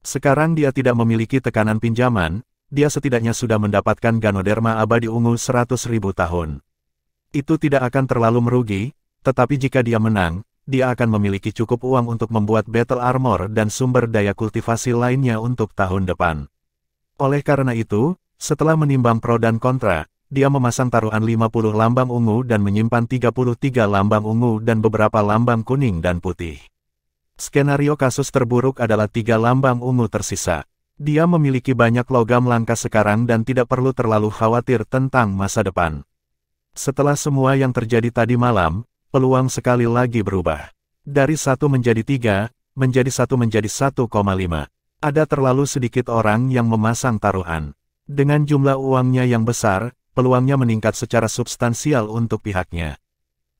Sekarang dia tidak memiliki tekanan pinjaman, dia setidaknya sudah mendapatkan Ganoderma abadi ungu 100.000 tahun. Itu tidak akan terlalu merugi, tetapi jika dia menang, dia akan memiliki cukup uang untuk membuat battle armor dan sumber daya kultivasi lainnya untuk tahun depan. Oleh karena itu, setelah menimbang pro dan kontra, dia memasang taruhan 50 lambang ungu dan menyimpan 33 lambang ungu dan beberapa lambang kuning dan putih. Skenario kasus terburuk adalah 3 lambang ungu tersisa. Dia memiliki banyak logam langka sekarang dan tidak perlu terlalu khawatir tentang masa depan. Setelah semua yang terjadi tadi malam, peluang sekali lagi berubah. Dari 1 menjadi 3, menjadi 1 menjadi 1,5. Ada terlalu sedikit orang yang memasang taruhan. Dengan jumlah uangnya yang besar, peluangnya meningkat secara substansial untuk pihaknya.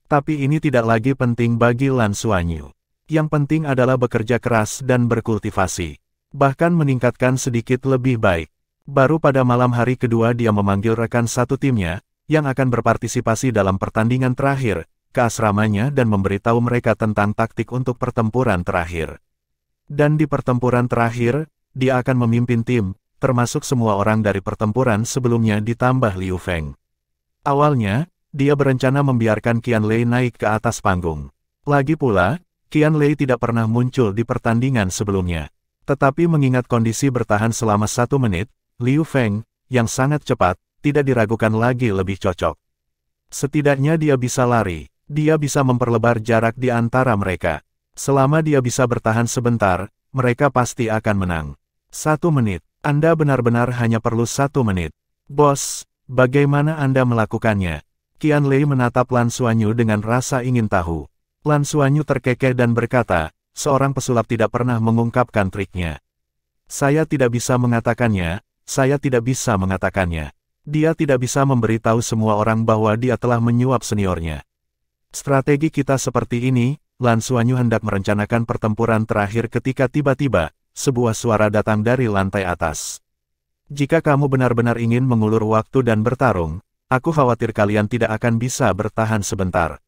Tapi ini tidak lagi penting bagi Lan Xuanyu. Yang penting adalah bekerja keras dan berkultivasi. Bahkan meningkatkan sedikit lebih baik. Baru pada malam hari kedua dia memanggil rekan satu timnya, yang akan berpartisipasi dalam pertandingan terakhir, ke asramanya dan memberitahu mereka tentang taktik untuk pertempuran terakhir. Dan di pertempuran terakhir, dia akan memimpin tim, termasuk semua orang dari pertempuran sebelumnya ditambah Liu Feng. Awalnya, dia berencana membiarkan Qianlei naik ke atas panggung. Lagi pula, Qianlei tidak pernah muncul di pertandingan sebelumnya. Tetapi mengingat kondisi bertahan selama 1 menit, Liu Feng, yang sangat cepat, tidak diragukan lagi lebih cocok. Setidaknya dia bisa lari, dia bisa memperlebar jarak di antara mereka. Selama dia bisa bertahan sebentar, mereka pasti akan menang. 1 menit, Anda benar-benar hanya perlu 1 menit. Bos, bagaimana Anda melakukannya? Qianlei menatap Lan Xuanyu dengan rasa ingin tahu. Lan Xuanyu terkekeh dan berkata, seorang pesulap tidak pernah mengungkapkan triknya. Saya tidak bisa mengatakannya, saya tidak bisa mengatakannya. Dia tidak bisa memberitahu semua orang bahwa dia telah menyuap seniornya. Strategi kita seperti ini, Lan Xuanyu hendak merencanakan pertempuran terakhir ketika tiba-tiba, sebuah suara datang dari lantai atas. Jika kamu benar-benar ingin mengulur waktu dan bertarung, aku khawatir kalian tidak akan bisa bertahan sebentar.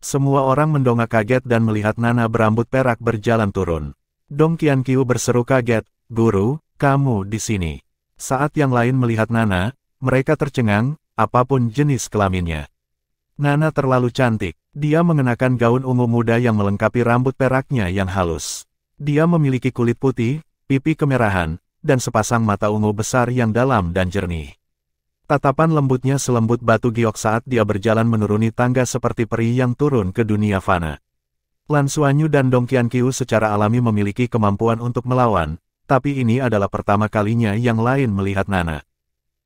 Semua orang mendongak kaget dan melihat Nana berambut perak berjalan turun. Dong Qianqiu berseru kaget, "Guru, kamu di sini." Saat yang lain melihat Nana, mereka tercengang, apapun jenis kelaminnya. Nana terlalu cantik. Dia mengenakan gaun ungu muda yang melengkapi rambut peraknya yang halus. Dia memiliki kulit putih, pipi kemerahan, dan sepasang mata ungu besar yang dalam dan jernih. Tatapan lembutnya selembut batu giok saat dia berjalan menuruni tangga seperti peri yang turun ke dunia fana. Lan Xuanyu dan Dong Qianqiu secara alami memiliki kemampuan untuk melawan, tapi ini adalah pertama kalinya yang lain melihat Nana.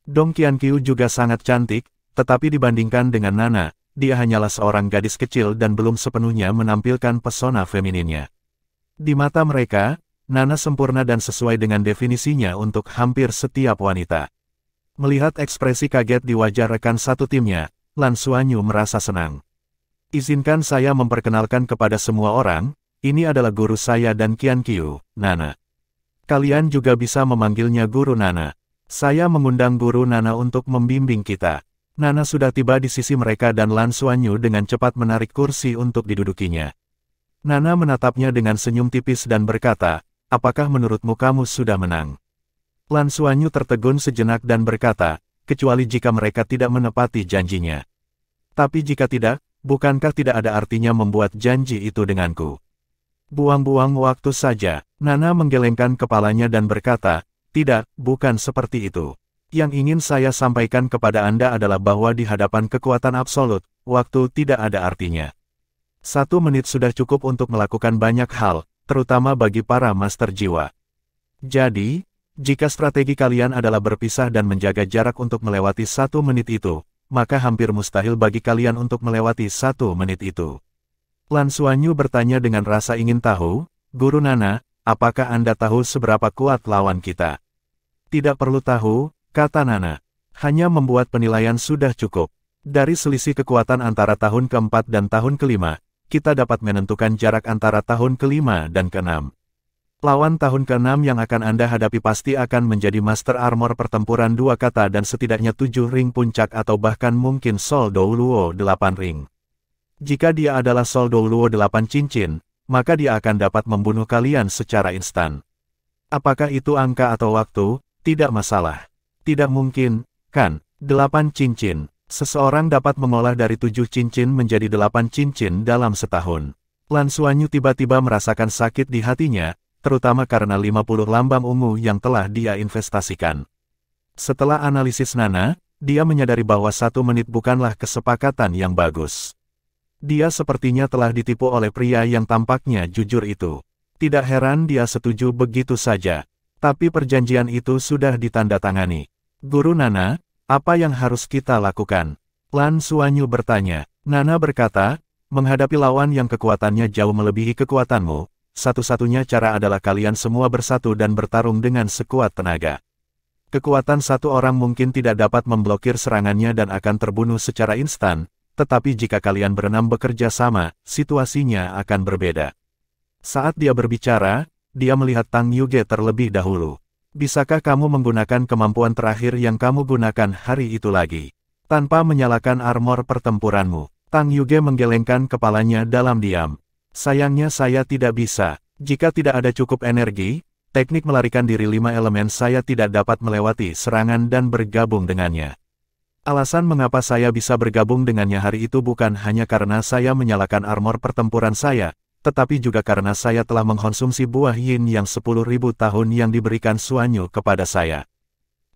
Dong Qianqiu juga sangat cantik, tetapi dibandingkan dengan Nana, dia hanyalah seorang gadis kecil dan belum sepenuhnya menampilkan pesona femininnya. Di mata mereka, Nana sempurna dan sesuai dengan definisinya untuk hampir setiap wanita. Melihat ekspresi kaget di wajah rekan satu timnya, Lan Xuanyu merasa senang. Izinkan saya memperkenalkan kepada semua orang, ini adalah guru saya dan Qianqiu, Nana. Kalian juga bisa memanggilnya Guru Nana. Saya mengundang Guru Nana untuk membimbing kita. Nana sudah tiba di sisi mereka dan Lan Xuanyu dengan cepat menarik kursi untuk didudukinya. Nana menatapnya dengan senyum tipis dan berkata, apakah menurutmu kamu sudah menang? Lan Xuanyu tertegun sejenak dan berkata, kecuali jika mereka tidak menepati janjinya. Tapi jika tidak, bukankah tidak ada artinya membuat janji itu denganku? Buang-buang waktu saja. Nana menggelengkan kepalanya dan berkata, tidak, bukan seperti itu. Yang ingin saya sampaikan kepada Anda adalah bahwa di hadapan kekuatan absolut, waktu tidak ada artinya. 1 menit sudah cukup untuk melakukan banyak hal, terutama bagi para master jiwa. Jadi, jika strategi kalian adalah berpisah dan menjaga jarak untuk melewati 1 menit itu, maka hampir mustahil bagi kalian untuk melewati 1 menit itu. Lan Xuanyu bertanya dengan rasa ingin tahu, Guru Nana, apakah Anda tahu seberapa kuat lawan kita? Tidak perlu tahu, kata Nana. Hanya membuat penilaian sudah cukup. Dari selisih kekuatan antara tahun ke-4 dan tahun ke-5, kita dapat menentukan jarak antara tahun ke-5 dan ke-6. Lawan tahun ke-6 yang akan Anda hadapi pasti akan menjadi Master Armor pertempuran 2 kata dan setidaknya 7 ring puncak atau bahkan mungkin Sol Douluo 8 ring. Jika dia adalah Sol Douluo 8 cincin, maka dia akan dapat membunuh kalian secara instan. Apakah itu angka atau waktu? Tidak masalah. Tidak mungkin, kan? 8 cincin. Seseorang dapat mengolah dari 7 cincin menjadi 8 cincin dalam setahun. Lan Xuanyu tiba-tiba merasakan sakit di hatinya, terutama karena 50 lambang ungu yang telah dia investasikan. Setelah analisis Nana, dia menyadari bahwa 1 menit bukanlah kesepakatan yang bagus. Dia sepertinya telah ditipu oleh pria yang tampaknya jujur itu. Tidak heran dia setuju begitu saja. Tapi perjanjian itu sudah ditandatangani. Guru Nana, apa yang harus kita lakukan? Lan Xuanyu bertanya. Nana berkata, menghadapi lawan yang kekuatannya jauh melebihi kekuatanmu, satu-satunya cara adalah kalian semua bersatu dan bertarung dengan sekuat tenaga. Kekuatan satu orang mungkin tidak dapat memblokir serangannya dan akan terbunuh secara instan, tetapi jika kalian berenam bekerja sama, situasinya akan berbeda. Saat dia berbicara, dia melihat Tang Yuge terlebih dahulu. Bisakah kamu menggunakan kemampuan terakhir yang kamu gunakan hari itu lagi? Tanpa menyalakan armor pertempuranmu. Tang Yuge menggelengkan kepalanya dalam diam. Sayangnya saya tidak bisa. Jika tidak ada cukup energi, teknik melarikan diri 5 elemen saya tidak dapat melewati serangan dan bergabung dengannya. Alasan mengapa saya bisa bergabung dengannya hari itu bukan hanya karena saya menyalakan armor pertempuran saya, tetapi juga karena saya telah mengkonsumsi buah yin yang 10.000 tahun yang diberikan Suanyu kepada saya.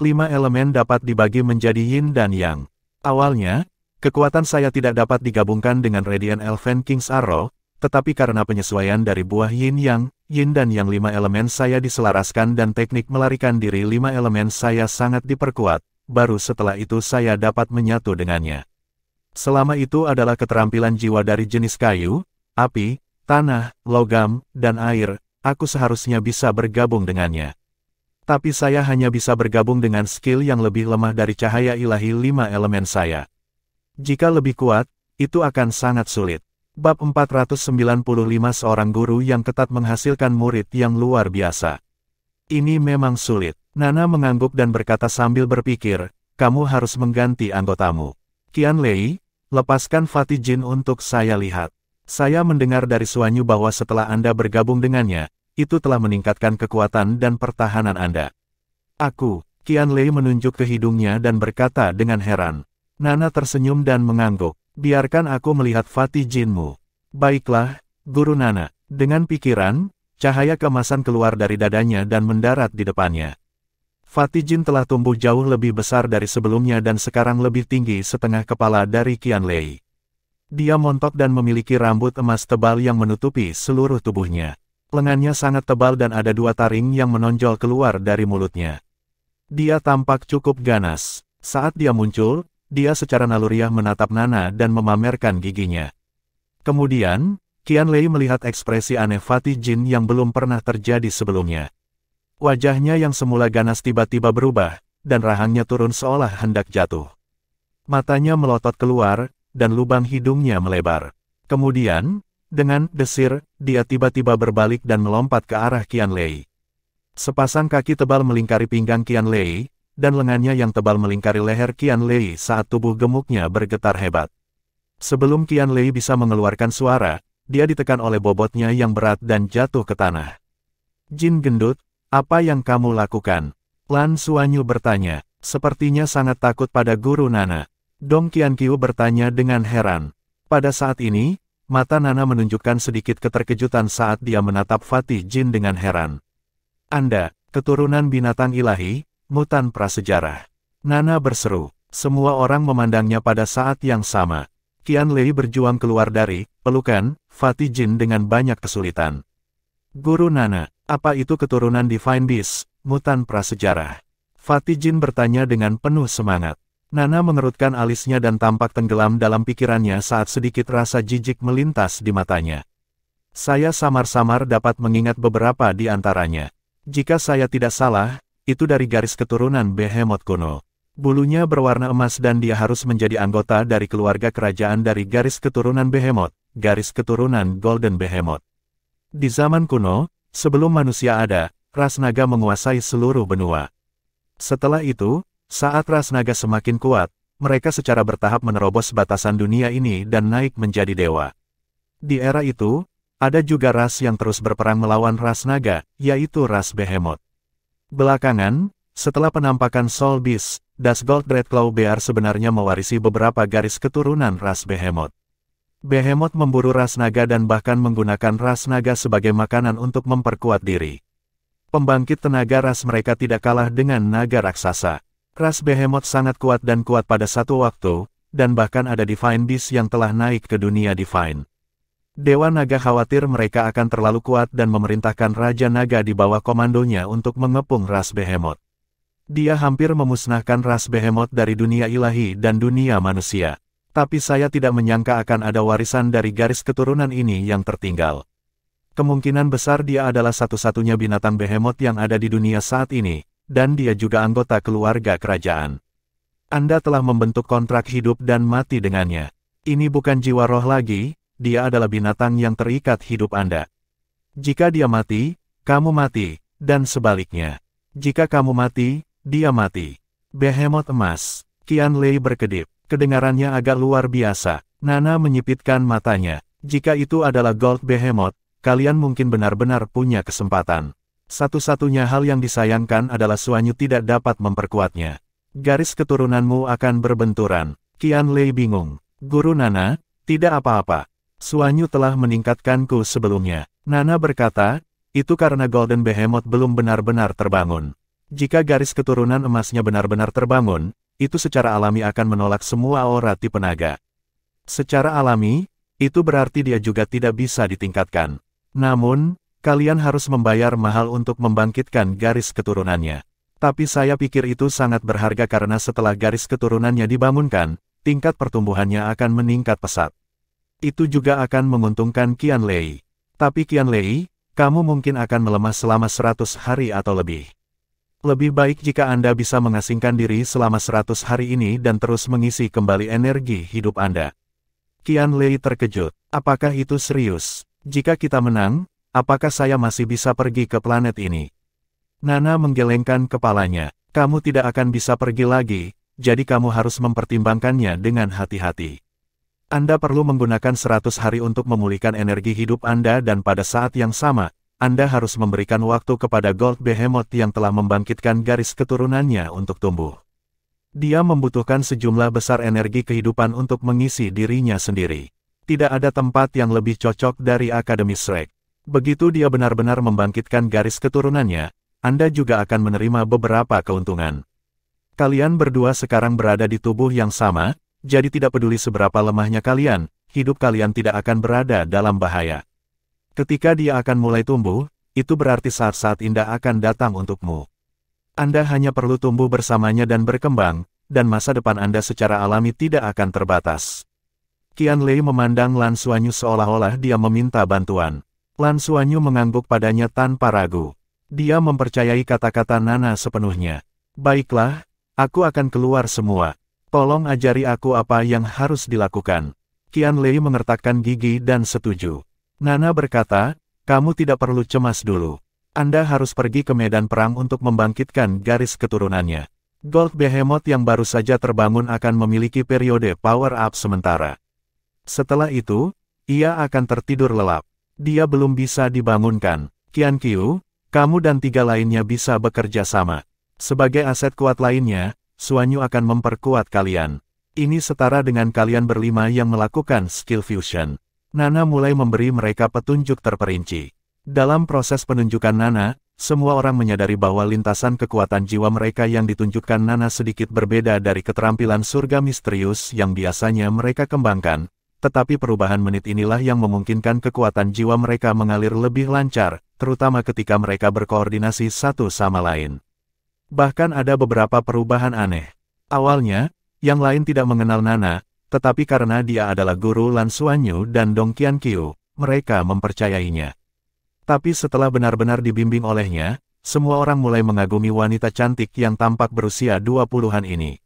5 elemen dapat dibagi menjadi yin dan yang. Awalnya, kekuatan saya tidak dapat digabungkan dengan Radiant Elven King's Arrow, tetapi karena penyesuaian dari buah yin dan yang 5 elemen saya diselaraskan dan teknik melarikan diri 5 elemen saya sangat diperkuat, baru setelah itu saya dapat menyatu dengannya. Selama itu adalah keterampilan jiwa dari jenis kayu, api, tanah, logam, dan air, aku seharusnya bisa bergabung dengannya. Tapi saya hanya bisa bergabung dengan skill yang lebih lemah dari cahaya ilahi 5 elemen saya. Jika lebih kuat, itu akan sangat sulit. Bab 495 Seorang guru yang ketat menghasilkan murid yang luar biasa. Ini memang sulit. Nana mengangguk dan berkata sambil berpikir, kamu harus mengganti anggotamu. Qianlei, lepaskan Fatih Jin untuk saya lihat. Saya mendengar dari Suanyu bahwa setelah Anda bergabung dengannya, itu telah meningkatkan kekuatan dan pertahanan Anda. Aku, Qianlei menunjuk ke hidungnya dan berkata dengan heran. Nana tersenyum dan mengangguk. Biarkan aku melihat Fatih Jinmu. Baiklah, Guru Nana. Dengan pikiran, cahaya keemasan keluar dari dadanya dan mendarat di depannya. Fatih Jin telah tumbuh jauh lebih besar dari sebelumnya dan sekarang lebih tinggi setengah kepala dari Qianlei. Dia montok dan memiliki rambut emas tebal yang menutupi seluruh tubuhnya. Lengannya sangat tebal dan ada 2 taring yang menonjol keluar dari mulutnya. Dia tampak cukup ganas. Saat dia muncul, dia secara naluriah menatap Nana dan memamerkan giginya. Kemudian, Qianlei melihat ekspresi aneh Fatih Jin yang belum pernah terjadi sebelumnya. Wajahnya yang semula ganas tiba-tiba berubah, dan rahangnya turun seolah hendak jatuh. Matanya melotot keluar, dan lubang hidungnya melebar. Kemudian, dengan desir, dia tiba-tiba berbalik dan melompat ke arah Qianlei. Sepasang kaki tebal melingkari pinggang Qianlei, dan lengannya yang tebal melingkari leher Qianlei saat tubuh gemuknya bergetar hebat. Sebelum Qianlei bisa mengeluarkan suara, dia ditekan oleh bobotnya yang berat dan jatuh ke tanah. Jin gendut, apa yang kamu lakukan? Lan Suanyu bertanya, sepertinya sangat takut pada Guru Nana. Dong Qianqiu bertanya dengan heran. Pada saat ini, mata Nana menunjukkan sedikit keterkejutan saat dia menatap Fatih Jin dengan heran. Anda, keturunan binatang ilahi, mutan prasejarah. Nana berseru. Semua orang memandangnya pada saat yang sama. Qianlei berjuang keluar dari pelukan Fatih Jin dengan banyak kesulitan. Guru Nana, apa itu keturunan Divine Beast, mutan prasejarah? Fatih Jin bertanya dengan penuh semangat. Nana mengerutkan alisnya dan tampak tenggelam dalam pikirannya saat sedikit rasa jijik melintas di matanya. Saya samar-samar dapat mengingat beberapa di antaranya. Jika saya tidak salah, itu dari garis keturunan Behemoth kuno. Bulunya berwarna emas dan dia harus menjadi anggota dari keluarga kerajaan dari garis keturunan Behemoth, garis keturunan Golden Behemoth. Di zaman kuno, sebelum manusia ada, ras naga menguasai seluruh benua. Setelah itu, saat ras naga semakin kuat, mereka secara bertahap menerobos batasan dunia ini dan naik menjadi dewa. Di era itu, ada juga ras yang terus berperang melawan ras naga, yaitu ras Behemoth. Belakangan, setelah penampakan Soul Beast, Dusgold Dreadclaw Bear sebenarnya mewarisi beberapa garis keturunan ras Behemoth. Behemoth memburu ras naga dan bahkan menggunakan ras naga sebagai makanan untuk memperkuat diri. Pembangkit tenaga ras mereka tidak kalah dengan naga raksasa. Ras Behemoth sangat kuat dan kuat pada satu waktu, dan bahkan ada Divine Beast yang telah naik ke dunia Divine. Dewa Naga khawatir mereka akan terlalu kuat dan memerintahkan Raja Naga di bawah komandonya untuk mengepung ras Behemoth. Dia hampir memusnahkan ras Behemoth dari dunia ilahi dan dunia manusia. Tapi saya tidak menyangka akan ada warisan dari garis keturunan ini yang tertinggal. Kemungkinan besar dia adalah satu-satunya binatang behemoth yang ada di dunia saat ini, dan dia juga anggota keluarga kerajaan. Anda telah membentuk kontrak hidup dan mati dengannya. Ini bukan jiwa roh lagi, dia adalah binatang yang terikat hidup Anda. Jika dia mati, kamu mati, dan sebaliknya. Jika kamu mati, dia mati. Behemoth emas. Qianlei berkedip. Kedengarannya agak luar biasa. Nana menyipitkan matanya. Jika itu adalah Gold Behemoth, kalian mungkin benar-benar punya kesempatan. Satu-satunya hal yang disayangkan adalah Suanyu tidak dapat memperkuatnya. Garis keturunanmu akan berbenturan. Qianlei bingung. Guru Nana, tidak apa-apa. Suanyu telah meningkatkanku sebelumnya. Nana berkata, itu karena Golden Behemoth belum benar-benar terbangun. Jika garis keturunan emasnya benar-benar terbangun, itu secara alami akan menolak semua aura tipe naga. Secara alami, itu berarti dia juga tidak bisa ditingkatkan. Namun, kalian harus membayar mahal untuk membangkitkan garis keturunannya. Tapi saya pikir itu sangat berharga karena setelah garis keturunannya dibangunkan, tingkat pertumbuhannya akan meningkat pesat. Itu juga akan menguntungkan Qianlei. Tapi Qianlei, kamu mungkin akan melemah selama 100 hari atau lebih. Lebih baik jika Anda bisa mengasingkan diri selama 100 hari ini dan terus mengisi kembali energi hidup Anda. Qianlei terkejut. Apakah itu serius? Jika kita menang, apakah saya masih bisa pergi ke planet ini? Nana menggelengkan kepalanya. Kamu tidak akan bisa pergi lagi, jadi kamu harus mempertimbangkannya dengan hati-hati. Anda perlu menggunakan 100 hari untuk memulihkan energi hidup Anda dan pada saat yang sama, Anda harus memberikan waktu kepada Gold Behemoth yang telah membangkitkan garis keturunannya untuk tumbuh. Dia membutuhkan sejumlah besar energi kehidupan untuk mengisi dirinya sendiri. Tidak ada tempat yang lebih cocok dari Akademi Shrek. Begitu dia benar-benar membangkitkan garis keturunannya, Anda juga akan menerima beberapa keuntungan. Kalian berdua sekarang berada di tubuh yang sama, jadi tidak peduli seberapa lemahnya kalian, hidup kalian tidak akan berada dalam bahaya. Ketika dia akan mulai tumbuh, itu berarti saat-saat indah akan datang untukmu. Anda hanya perlu tumbuh bersamanya dan berkembang, dan masa depan Anda secara alami tidak akan terbatas. Qianlei memandang Lan Suanyu seolah-olah dia meminta bantuan. Lan Suanyu mengangguk padanya tanpa ragu. Dia mempercayai kata-kata Nana sepenuhnya. Baiklah, aku akan keluar semua. Tolong ajari aku apa yang harus dilakukan. Qianlei mengertakkan gigi dan setuju. Nana berkata, kamu tidak perlu cemas dulu. Anda harus pergi ke medan perang untuk membangkitkan garis keturunannya. Gold Behemoth yang baru saja terbangun akan memiliki periode power up sementara. Setelah itu, ia akan tertidur lelap. Dia belum bisa dibangunkan. Qianqiu, kamu dan 3 lainnya bisa bekerja sama. Sebagai aset kuat lainnya, Suanyu akan memperkuat kalian. Ini setara dengan kalian berlima yang melakukan skill fusion. Nana mulai memberi mereka petunjuk terperinci. Dalam proses penunjukan Nana, semua orang menyadari bahwa lintasan kekuatan jiwa mereka yang ditunjukkan Nana sedikit berbeda dari keterampilan surga misterius yang biasanya mereka kembangkan, tetapi perubahan menit inilah yang memungkinkan kekuatan jiwa mereka mengalir lebih lancar, terutama ketika mereka berkoordinasi satu sama lain. Bahkan ada beberapa perubahan aneh. Awalnya, yang lain tidak mengenal Nana, tetapi karena dia adalah guru Lan Suanyu dan Dong Qianqiu, mereka mempercayainya. Tapi setelah benar-benar dibimbing olehnya, semua orang mulai mengagumi wanita cantik yang tampak berusia 20-an ini.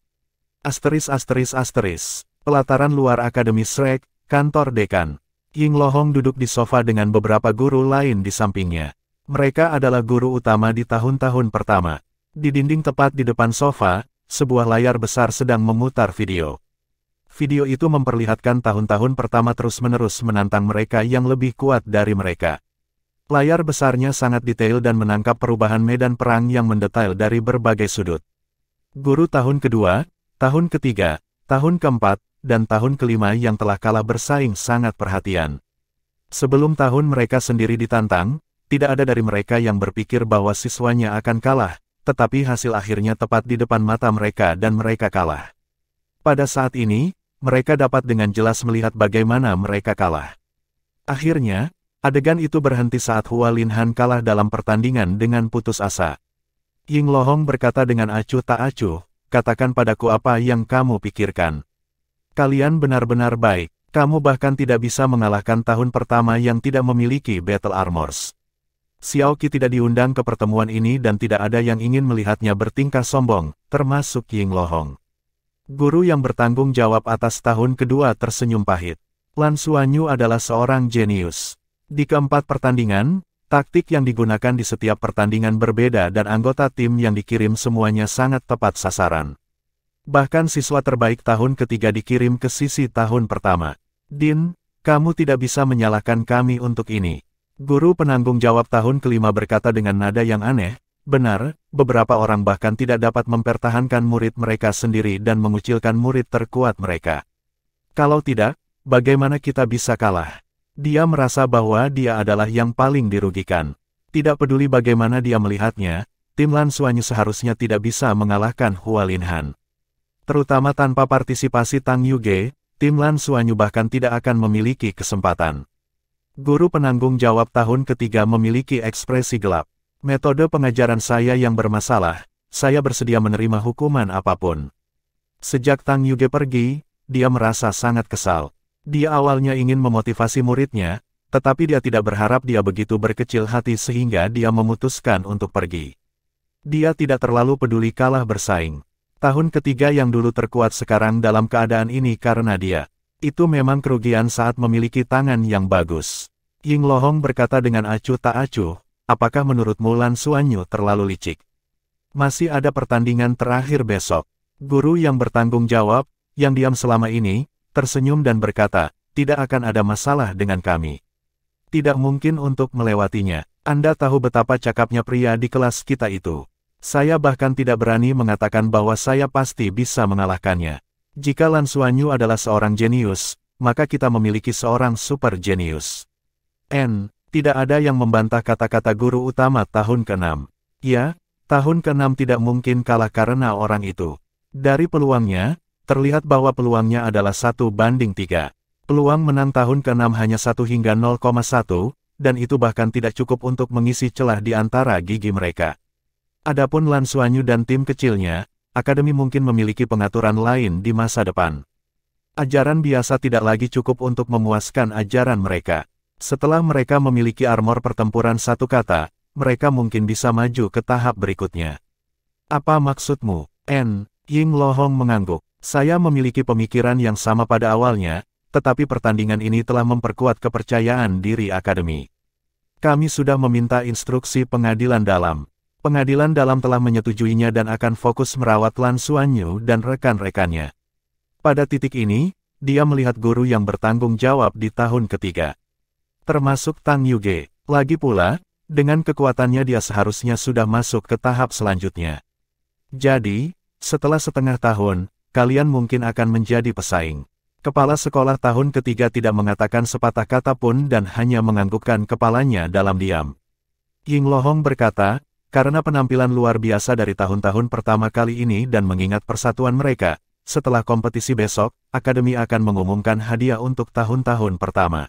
Pelataran luar Akademi Shrek, kantor dekan. Ying Lohong duduk di sofa dengan beberapa guru lain di sampingnya. Mereka adalah guru utama di tahun-tahun pertama. Di dinding tepat di depan sofa, sebuah layar besar sedang memutar video. Video itu memperlihatkan tahun-tahun pertama terus-menerus menantang mereka yang lebih kuat dari mereka. Layar besarnya sangat detail dan menangkap perubahan medan perang yang mendetail dari berbagai sudut. Guru tahun kedua, tahun ketiga, tahun keempat, dan tahun kelima yang telah kalah bersaing sangat perhatian. Sebelum tahun mereka sendiri ditantang, tidak ada dari mereka yang berpikir bahwa siswanya akan kalah, tetapi hasil akhirnya tepat di depan mata mereka dan mereka kalah. Pada saat ini, mereka dapat dengan jelas melihat bagaimana mereka kalah. Akhirnya, adegan itu berhenti saat Hua Linhan kalah dalam pertandingan dengan putus asa. Ying Lohong berkata dengan acuh tak acuh, katakan padaku apa yang kamu pikirkan. Kalian benar-benar baik. Kamu bahkan tidak bisa mengalahkan tahun pertama yang tidak memiliki Battle Armors. Xiaoqi tidak diundang ke pertemuan ini dan tidak ada yang ingin melihatnya bertingkah sombong, termasuk Ying Lohong. Guru yang bertanggung jawab atas tahun kedua tersenyum pahit. Lan Xuanyu adalah seorang jenius. Di keempat pertandingan, taktik yang digunakan di setiap pertandingan berbeda dan anggota tim yang dikirim semuanya sangat tepat sasaran. Bahkan siswa terbaik tahun ketiga dikirim ke sisi tahun pertama. Din, kamu tidak bisa menyalahkan kami untuk ini. Guru penanggung jawab tahun kelima berkata dengan nada yang aneh, benar, beberapa orang bahkan tidak dapat mempertahankan murid mereka sendiri dan mengucilkan murid terkuat mereka. Kalau tidak, bagaimana kita bisa kalah? Dia merasa bahwa dia adalah yang paling dirugikan. Tidak peduli bagaimana dia melihatnya, tim Lan Xuanyu seharusnya tidak bisa mengalahkan Hua Linhan. Terutama tanpa partisipasi Tang Yuge, tim Lan Xuanyu bahkan tidak akan memiliki kesempatan. Guru penanggung jawab tahun ketiga memiliki ekspresi gelap. Metode pengajaran saya yang bermasalah, saya bersedia menerima hukuman apapun. Sejak Tang Yuge pergi, dia merasa sangat kesal. Dia awalnya ingin memotivasi muridnya, tetapi dia tidak berharap dia begitu berkecil hati sehingga dia memutuskan untuk pergi. Dia tidak terlalu peduli kalah bersaing. Tahun ketiga yang dulu terkuat sekarang dalam keadaan ini karena dia. Itu memang kerugian saat memiliki tangan yang bagus. Ying Lohong berkata dengan acuh tak acuh, apakah menurutmu Lan Xuanyu terlalu licik? Masih ada pertandingan terakhir besok. Guru yang bertanggung jawab, yang diam selama ini, tersenyum dan berkata, tidak akan ada masalah dengan kami. Tidak mungkin untuk melewatinya. Anda tahu betapa cakapnya pria di kelas kita itu. Saya bahkan tidak berani mengatakan bahwa saya pasti bisa mengalahkannya. Jika Lan Xuanyu adalah seorang jenius, maka kita memiliki seorang super jenius. Tidak ada yang membantah kata-kata guru utama tahun ke-6. Ya, tahun ke-6 tidak mungkin kalah karena orang itu. Dari peluangnya, terlihat bahwa peluangnya adalah 1:3. Peluang menang tahun ke-6 hanya 1 hingga 0,1, dan itu bahkan tidak cukup untuk mengisi celah di antara gigi mereka. Adapun Lan Xuanyu dan tim kecilnya, akademi mungkin memiliki pengaturan lain di masa depan. Ajaran biasa tidak lagi cukup untuk memuaskan ajaran mereka. Setelah mereka memiliki armor pertempuran satu kata, mereka mungkin bisa maju ke tahap berikutnya. Apa maksudmu, N? Ying Lohong mengangguk. Saya memiliki pemikiran yang sama pada awalnya, tetapi pertandingan ini telah memperkuat kepercayaan diri akademi. Kami sudah meminta instruksi pengadilan dalam. Pengadilan dalam telah menyetujuinya dan akan fokus merawat Lan Xuanyu dan rekan-rekannya. Pada titik ini, dia melihat guru yang bertanggung jawab di tahun ketiga. Termasuk Tang Yuge. Lagi pula, dengan kekuatannya dia seharusnya sudah masuk ke tahap selanjutnya. Jadi, setelah setengah tahun, kalian mungkin akan menjadi pesaing. Kepala sekolah tahun ketiga tidak mengatakan sepatah kata pun dan hanya menganggukkan kepalanya dalam diam. Ying Lohong berkata, karena penampilan luar biasa dari tahun-tahun pertama kali ini dan mengingat persatuan mereka, setelah kompetisi besok, akademi akan mengumumkan hadiah untuk tahun-tahun pertama.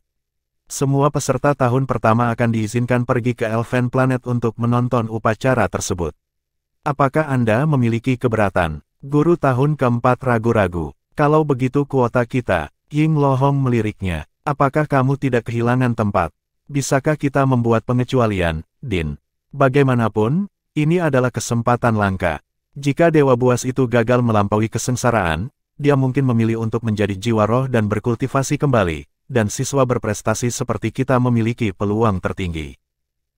Semua peserta tahun pertama akan diizinkan pergi ke Elfen Planet untuk menonton upacara tersebut. Apakah Anda memiliki keberatan? Guru tahun keempat ragu-ragu. Kalau begitu kuota kita, Ying Lohong meliriknya. Apakah kamu tidak kehilangan tempat? Bisakah kita membuat pengecualian, Din? Bagaimanapun, ini adalah kesempatan langka. Jika Dewa Buas itu gagal melampaui kesengsaraan, dia mungkin memilih untuk menjadi jiwa roh dan berkultivasi kembali, dan siswa berprestasi seperti kita memiliki peluang tertinggi.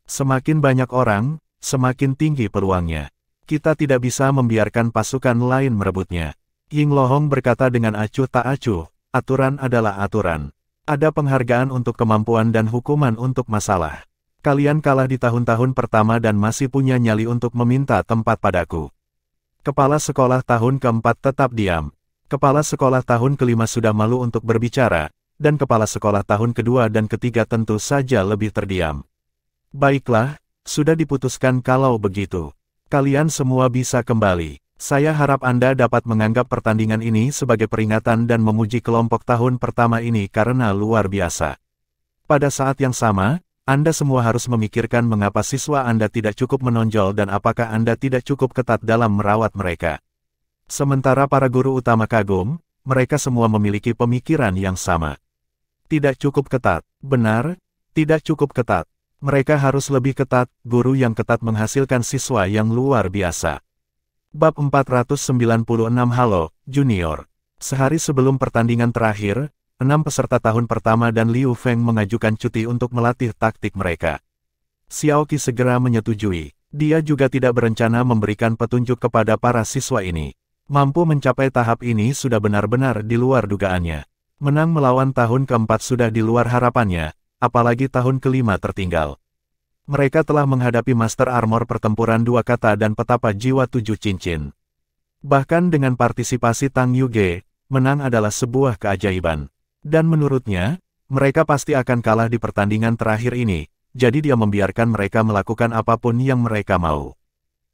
Semakin banyak orang, semakin tinggi peluangnya. Kita tidak bisa membiarkan pasukan lain merebutnya. Ying Lohong berkata dengan acuh tak acuh, aturan adalah aturan. Ada penghargaan untuk kemampuan dan hukuman untuk masalah. Kalian kalah di tahun-tahun pertama dan masih punya nyali untuk meminta tempat padaku. Kepala sekolah tahun keempat tetap diam. Kepala sekolah tahun kelima sudah malu untuk berbicara, dan kepala sekolah tahun kedua dan ketiga tentu saja lebih terdiam. Baiklah, sudah diputuskan kalau begitu. Kalian semua bisa kembali. Saya harap Anda dapat menganggap pertandingan ini sebagai peringatan dan memuji kelompok tahun pertama ini karena luar biasa. Pada saat yang sama, Anda semua harus memikirkan mengapa siswa Anda tidak cukup menonjol dan apakah Anda tidak cukup ketat dalam merawat mereka. Sementara para guru utama kagum, mereka semua memiliki pemikiran yang sama. Tidak cukup ketat. Benar, tidak cukup ketat. Mereka harus lebih ketat. Guru yang ketat menghasilkan siswa yang luar biasa. Bab 496 Halo, Junior. Sehari sebelum pertandingan terakhir, 6 peserta tahun pertama dan Liu Feng mengajukan cuti untuk melatih taktik mereka. Xiaoqi segera menyetujui. Dia juga tidak berencana memberikan petunjuk kepada para siswa ini. Mampu mencapai tahap ini sudah benar-benar di luar dugaannya. Menang melawan tahun keempat sudah di luar harapannya, apalagi tahun kelima tertinggal. Mereka telah menghadapi Master Armor pertempuran 2 kata dan petapa jiwa 7 cincin. Bahkan dengan partisipasi Tang Yuge, menang adalah sebuah keajaiban. Dan menurutnya, mereka pasti akan kalah di pertandingan terakhir ini, jadi dia membiarkan mereka melakukan apapun yang mereka mau.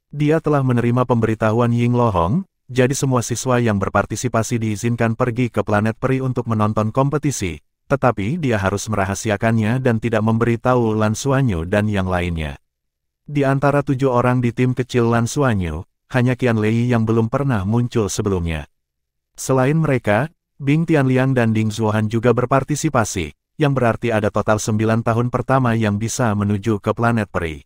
Dia telah menerima pemberitahuan Ying Lohong, jadi semua siswa yang berpartisipasi diizinkan pergi ke planet peri untuk menonton kompetisi, tetapi dia harus merahasiakannya dan tidak memberitahu Lan Xuanyu dan yang lainnya. Di antara 7 orang di tim kecil Lan Xuanyu, hanya Qian Lei yang belum pernah muncul sebelumnya. Selain mereka, Bing Tianliang dan Ding Zuohan juga berpartisipasi, yang berarti ada total 9 tahun pertama yang bisa menuju ke planet peri.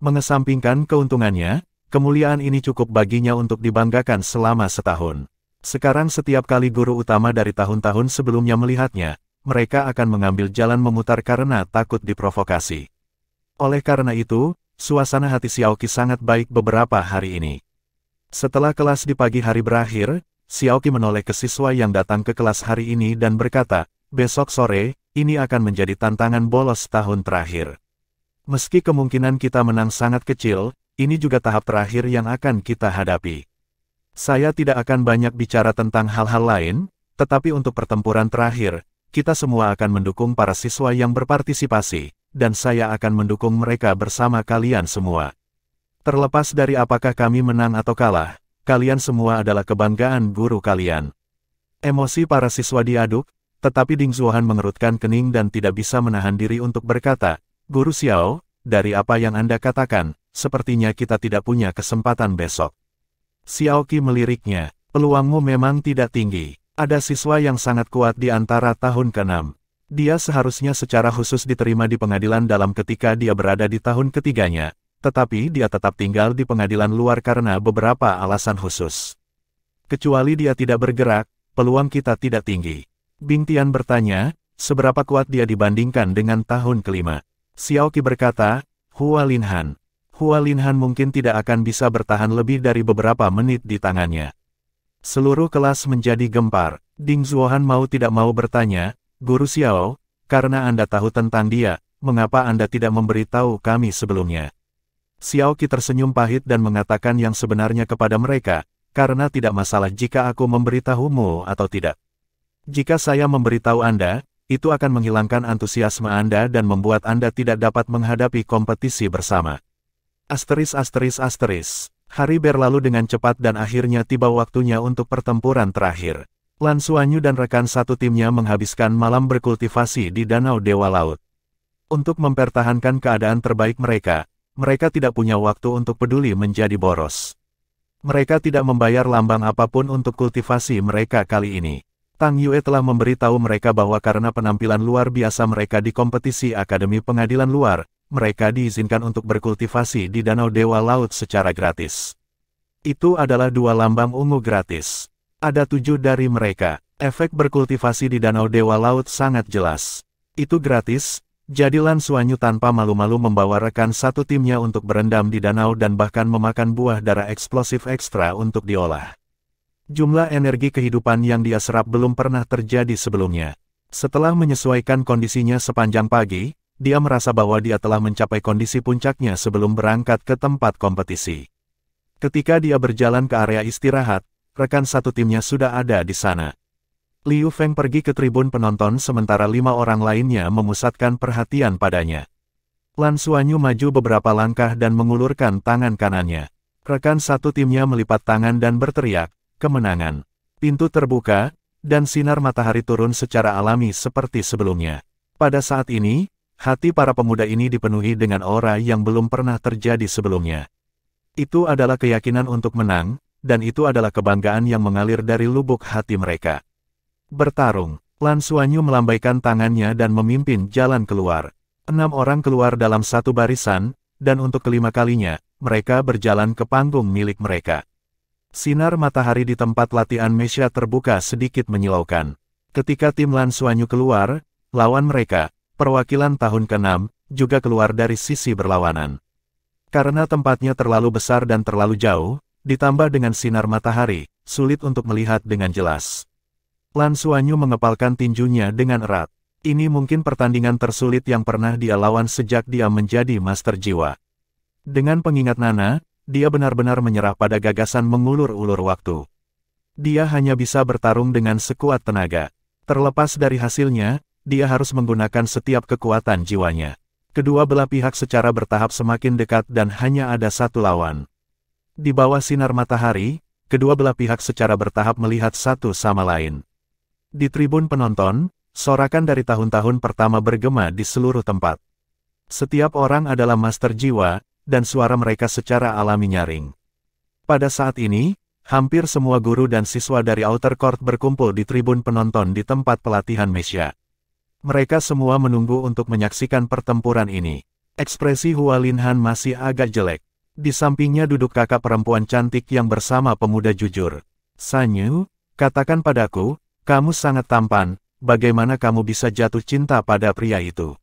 Mengesampingkan keuntungannya, kemuliaan ini cukup baginya untuk dibanggakan selama setahun. Sekarang setiap kali guru utama dari tahun-tahun sebelumnya melihatnya, mereka akan mengambil jalan memutar karena takut diprovokasi. Oleh karena itu, suasana hati Xiaoqi sangat baik beberapa hari ini. Setelah kelas di pagi hari berakhir, Xiaoqi menoleh ke siswa yang datang ke kelas hari ini dan berkata, besok sore, ini akan menjadi tantangan bolos tahun terakhir. Meski kemungkinan kita menang sangat kecil, ini juga tahap terakhir yang akan kita hadapi. Saya tidak akan banyak bicara tentang hal-hal lain, tetapi untuk pertempuran terakhir, kita semua akan mendukung para siswa yang berpartisipasi, dan saya akan mendukung mereka bersama kalian semua. Terlepas dari apakah kami menang atau kalah, kalian semua adalah kebanggaan guru kalian. Emosi para siswa diaduk, tetapi Ding Zuohan mengerutkan kening dan tidak bisa menahan diri untuk berkata, Guru Xiao, dari apa yang Anda katakan, sepertinya kita tidak punya kesempatan besok. Xiaoqi meliriknya, peluangmu memang tidak tinggi. Ada siswa yang sangat kuat di antara tahun ke-6. Dia seharusnya secara khusus diterima di pengadilan dalam ketika dia berada di tahun ketiganya, tetapi dia tetap tinggal di pengadilan luar karena beberapa alasan khusus. Kecuali dia tidak bergerak, peluang kita tidak tinggi. Bing Tian bertanya, seberapa kuat dia dibandingkan dengan tahun kelima? Xiaoqi berkata, Hua Linhan. Hua Linhan mungkin tidak akan bisa bertahan lebih dari beberapa menit di tangannya. Seluruh kelas menjadi gempar. Ding Zuohan mau tidak mau bertanya, Guru Xiao, karena Anda tahu tentang dia, mengapa Anda tidak memberitahu kami sebelumnya? Xiaoqi tersenyum pahit dan mengatakan yang sebenarnya kepada mereka, karena tidak masalah jika aku memberitahumu atau tidak. Jika saya memberitahu Anda, itu akan menghilangkan antusiasme Anda dan membuat Anda tidak dapat menghadapi kompetisi bersama. Hari berlalu dengan cepat dan akhirnya tiba waktunya untuk pertempuran terakhir. Lan Xuanyu dan rekan satu timnya menghabiskan malam berkultivasi di Danau Dewa Laut. Untuk mempertahankan keadaan terbaik mereka, mereka tidak punya waktu untuk peduli menjadi boros. Mereka tidak membayar lambang apapun untuk kultivasi mereka kali ini. Tang Yue telah memberitahu mereka bahwa karena penampilan luar biasa mereka di kompetisi Akademi Pengadilan Luar, mereka diizinkan untuk berkultivasi di Danau Dewa Laut secara gratis. Itu adalah 2 lambang ungu gratis. Ada 7 dari mereka. Efek berkultivasi di Danau Dewa Laut sangat jelas. Itu gratis, jadi Lan Xuanyu tanpa malu-malu membawa rekan satu timnya untuk berendam di danau dan bahkan memakan buah dara eksplosif ekstra untuk diolah. Jumlah energi kehidupan yang dia serap belum pernah terjadi sebelumnya. Setelah menyesuaikan kondisinya sepanjang pagi, dia merasa bahwa dia telah mencapai kondisi puncaknya sebelum berangkat ke tempat kompetisi. Ketika dia berjalan ke area istirahat, rekan satu timnya sudah ada di sana. Liu Feng pergi ke tribun penonton sementara 5 orang lainnya memusatkan perhatian padanya. Lan Xuanyu maju beberapa langkah dan mengulurkan tangan kanannya. Rekan satu timnya melipat tangan dan berteriak, kemenangan. Pintu terbuka, dan sinar matahari turun secara alami seperti sebelumnya. Pada saat ini, hati para pemuda ini dipenuhi dengan aura yang belum pernah terjadi sebelumnya. Itu adalah keyakinan untuk menang, dan itu adalah kebanggaan yang mengalir dari lubuk hati mereka. Bertarung. Lan Xuanyu melambaikan tangannya dan memimpin jalan keluar. 6 orang keluar dalam satu barisan, dan untuk kelima kalinya, mereka berjalan ke panggung milik mereka. Sinar matahari di tempat latihan Mesya terbuka sedikit menyilaukan. Ketika tim Lan Xuanyu keluar, lawan mereka, perwakilan tahun ke-6, juga keluar dari sisi berlawanan. Karena tempatnya terlalu besar dan terlalu jauh, ditambah dengan sinar matahari, sulit untuk melihat dengan jelas. Lan Xuanyu mengepalkan tinjunya dengan erat. Ini mungkin pertandingan tersulit yang pernah dia lawan sejak dia menjadi Master Jiwa. Dengan pengingat Nana, dia benar-benar menyerah pada gagasan mengulur-ulur waktu. Dia hanya bisa bertarung dengan sekuat tenaga. Terlepas dari hasilnya, dia harus menggunakan setiap kekuatan jiwanya. Kedua belah pihak secara bertahap semakin dekat dan hanya ada satu lawan. Di bawah sinar matahari, kedua belah pihak secara bertahap melihat satu sama lain. Di tribun penonton, sorakan dari tahun-tahun pertama bergema di seluruh tempat. Setiap orang adalah master jiwa, dan suara mereka secara alami nyaring. Pada saat ini, hampir semua guru dan siswa dari Outer Court berkumpul di tribun penonton di tempat pelatihan Mesya. Mereka semua menunggu untuk menyaksikan pertempuran ini. Ekspresi Hua Linhan masih agak jelek. Di sampingnya duduk kakak perempuan cantik yang bersama pemuda jujur. Sanyu, katakan padaku, kamu sangat tampan, bagaimana kamu bisa jatuh cinta pada pria itu?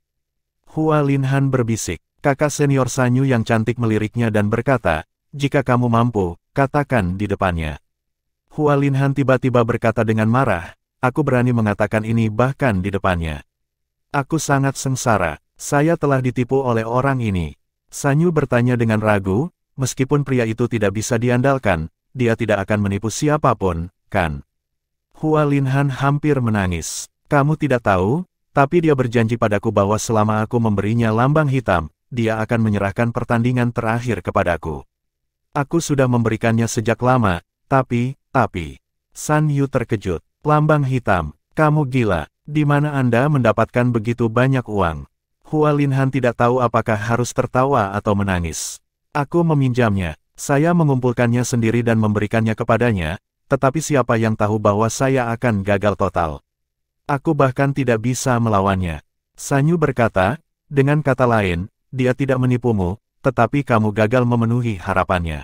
Hua Linhan berbisik. Kakak senior Sanyu yang cantik meliriknya dan berkata, jika kamu mampu, katakan di depannya. Hua Linhan tiba-tiba berkata dengan marah, aku berani mengatakan ini bahkan di depannya. Aku sangat sengsara, saya telah ditipu oleh orang ini. Sanyu bertanya dengan ragu, meskipun pria itu tidak bisa diandalkan, dia tidak akan menipu siapapun, kan? Hua Linhan hampir menangis. Kamu tidak tahu, tapi dia berjanji padaku bahwa selama aku memberinya lambang hitam, dia akan menyerahkan pertandingan terakhir kepadaku. Aku sudah memberikannya sejak lama, tapi... San Yu terkejut. Lambang hitam, kamu gila, di mana Anda mendapatkan begitu banyak uang? Hua Linhan tidak tahu apakah harus tertawa atau menangis. Aku meminjamnya, saya mengumpulkannya sendiri dan memberikannya kepadanya, tetapi siapa yang tahu bahwa saya akan gagal total? Aku bahkan tidak bisa melawannya. Sanyu berkata, dengan kata lain, dia tidak menipumu, tetapi kamu gagal memenuhi harapannya.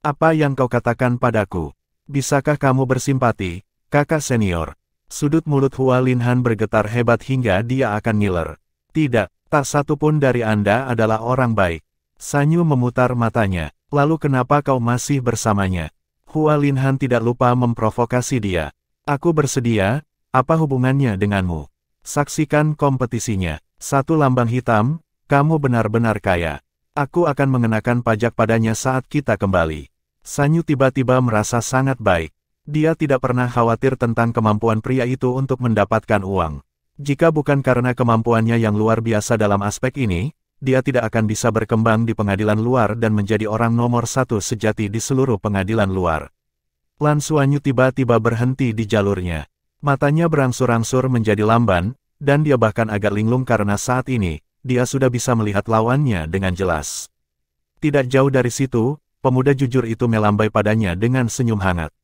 Apa yang kau katakan padaku? Bisakah kamu bersimpati, kakak senior? Sudut mulut Hua Linhan bergetar hebat hingga dia akan ngiler. Tidak, tak satu pun dari Anda adalah orang baik. Sanyu memutar matanya. Lalu kenapa kau masih bersamanya? Hua Linhan tidak lupa memprovokasi dia. Aku bersedia, apa hubungannya denganmu? Saksikan kompetisinya. 1 lambang hitam, kamu benar-benar kaya. Aku akan mengenakan pajak padanya saat kita kembali. Sanyu tiba-tiba merasa sangat baik. Dia tidak pernah khawatir tentang kemampuan pria itu untuk mendapatkan uang. Jika bukan karena kemampuannya yang luar biasa dalam aspek ini, dia tidak akan bisa berkembang di pengadilan luar dan menjadi orang nomor 1 sejati di seluruh pengadilan luar. Lan Xuanyu tiba-tiba berhenti di jalurnya. Matanya berangsur-angsur menjadi lamban, dan dia bahkan agak linglung karena saat ini, dia sudah bisa melihat lawannya dengan jelas. Tidak jauh dari situ, pemuda jujur itu melambai padanya dengan senyum hangat.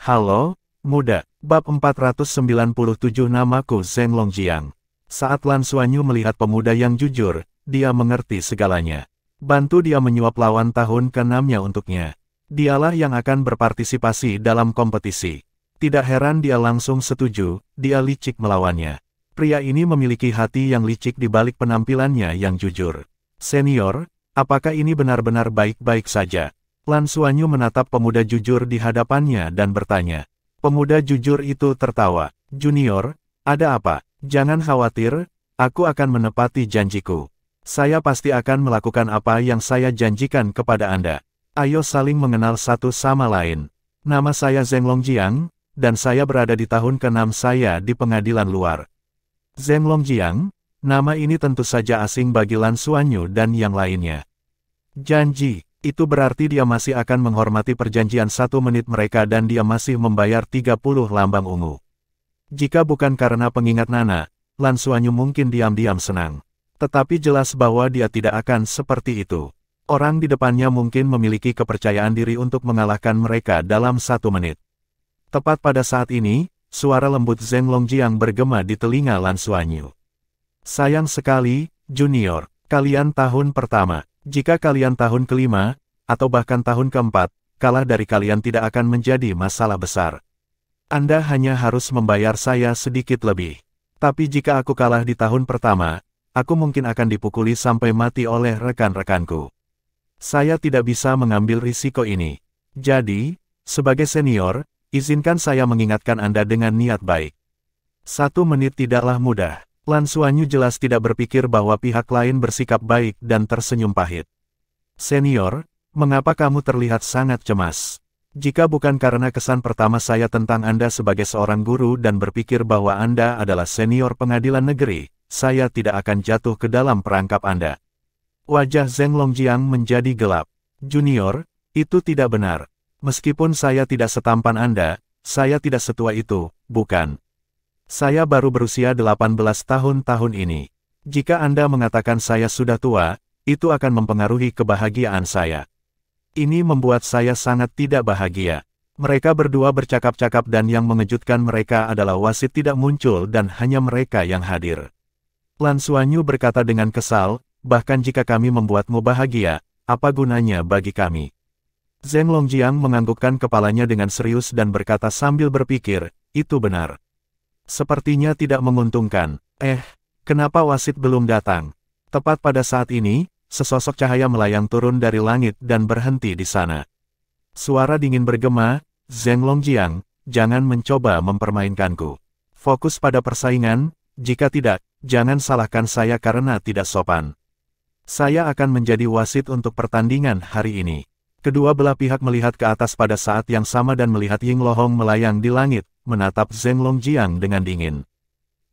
Halo, muda, bab 497 namaku Zheng Longjiang. Saat Lan Xuanyu melihat pemuda yang jujur, dia mengerti segalanya. Bantu dia menyuap lawan tahun ke-6-nya untuknya. Dialah yang akan berpartisipasi dalam kompetisi. Tidak heran dia langsung setuju, dia licik melawannya. Pria ini memiliki hati yang licik di balik penampilannya yang jujur. Senior, apakah ini benar-benar baik-baik saja? Lan Xuanyu menatap pemuda jujur di hadapannya dan bertanya. Pemuda jujur itu tertawa. Junior, ada apa? Jangan khawatir, aku akan menepati janjiku. Saya pasti akan melakukan apa yang saya janjikan kepada Anda. Ayo saling mengenal satu sama lain. Nama saya Zheng Longjiang, dan saya berada di tahun ke-6 saya di pengadilan luar. Zheng Longjiang, nama ini tentu saja asing bagi Lan Xuanyu dan yang lainnya. Janji, itu berarti dia masih akan menghormati perjanjian 1 menit mereka dan dia masih membayar 30 lambang ungu. Jika bukan karena pengingat Nana, Lan Xuanyu mungkin diam-diam senang. Tetapi jelas bahwa dia tidak akan seperti itu. Orang di depannya mungkin memiliki kepercayaan diri untuk mengalahkan mereka dalam 1 menit. Tepat pada saat ini, suara lembut Zheng Longjiang bergema di telinga Lan Xuanyu. Sayang sekali, junior, kalian tahun pertama. Jika kalian tahun kelima, atau bahkan tahun keempat, kalah dari kalian tidak akan menjadi masalah besar. Anda hanya harus membayar saya sedikit lebih. Tapi jika aku kalah di tahun pertama, aku mungkin akan dipukuli sampai mati oleh rekan-rekanku. Saya tidak bisa mengambil risiko ini. Jadi, sebagai senior, izinkan saya mengingatkan Anda dengan niat baik. 1 menit tidaklah mudah. Lan Xuanyu jelas tidak berpikir bahwa pihak lain bersikap baik dan tersenyum pahit. Senior, mengapa kamu terlihat sangat cemas? Jika bukan karena kesan pertama saya tentang Anda sebagai seorang guru dan berpikir bahwa Anda adalah senior pengadilan negeri, saya tidak akan jatuh ke dalam perangkap Anda. Wajah Zheng Longjiang menjadi gelap. Junior, itu tidak benar. Meskipun saya tidak setampan Anda, saya tidak setua itu, bukan? Saya baru berusia 18 tahun ini. Jika Anda mengatakan saya sudah tua, itu akan mempengaruhi kebahagiaan saya. Ini membuat saya sangat tidak bahagia. Mereka berdua bercakap-cakap dan yang mengejutkan mereka adalah wasit tidak muncul dan hanya mereka yang hadir. Lan Xuanyu berkata dengan kesal, bahkan jika kami membuatmu bahagia, apa gunanya bagi kami? Zheng Longjiang menganggukkan kepalanya dengan serius dan berkata sambil berpikir, itu benar. Sepertinya tidak menguntungkan. Kenapa wasit belum datang? Tepat pada saat ini, sesosok cahaya melayang turun dari langit dan berhenti di sana. Suara dingin bergema, Zheng Longjiang, jangan mencoba mempermainkanku. Fokus pada persaingan, jika tidak, jangan salahkan saya karena tidak sopan. Saya akan menjadi wasit untuk pertandingan hari ini. Kedua belah pihak melihat ke atas pada saat yang sama dan melihat Ying Lohong melayang di langit, menatap Zheng Longjiang dengan dingin.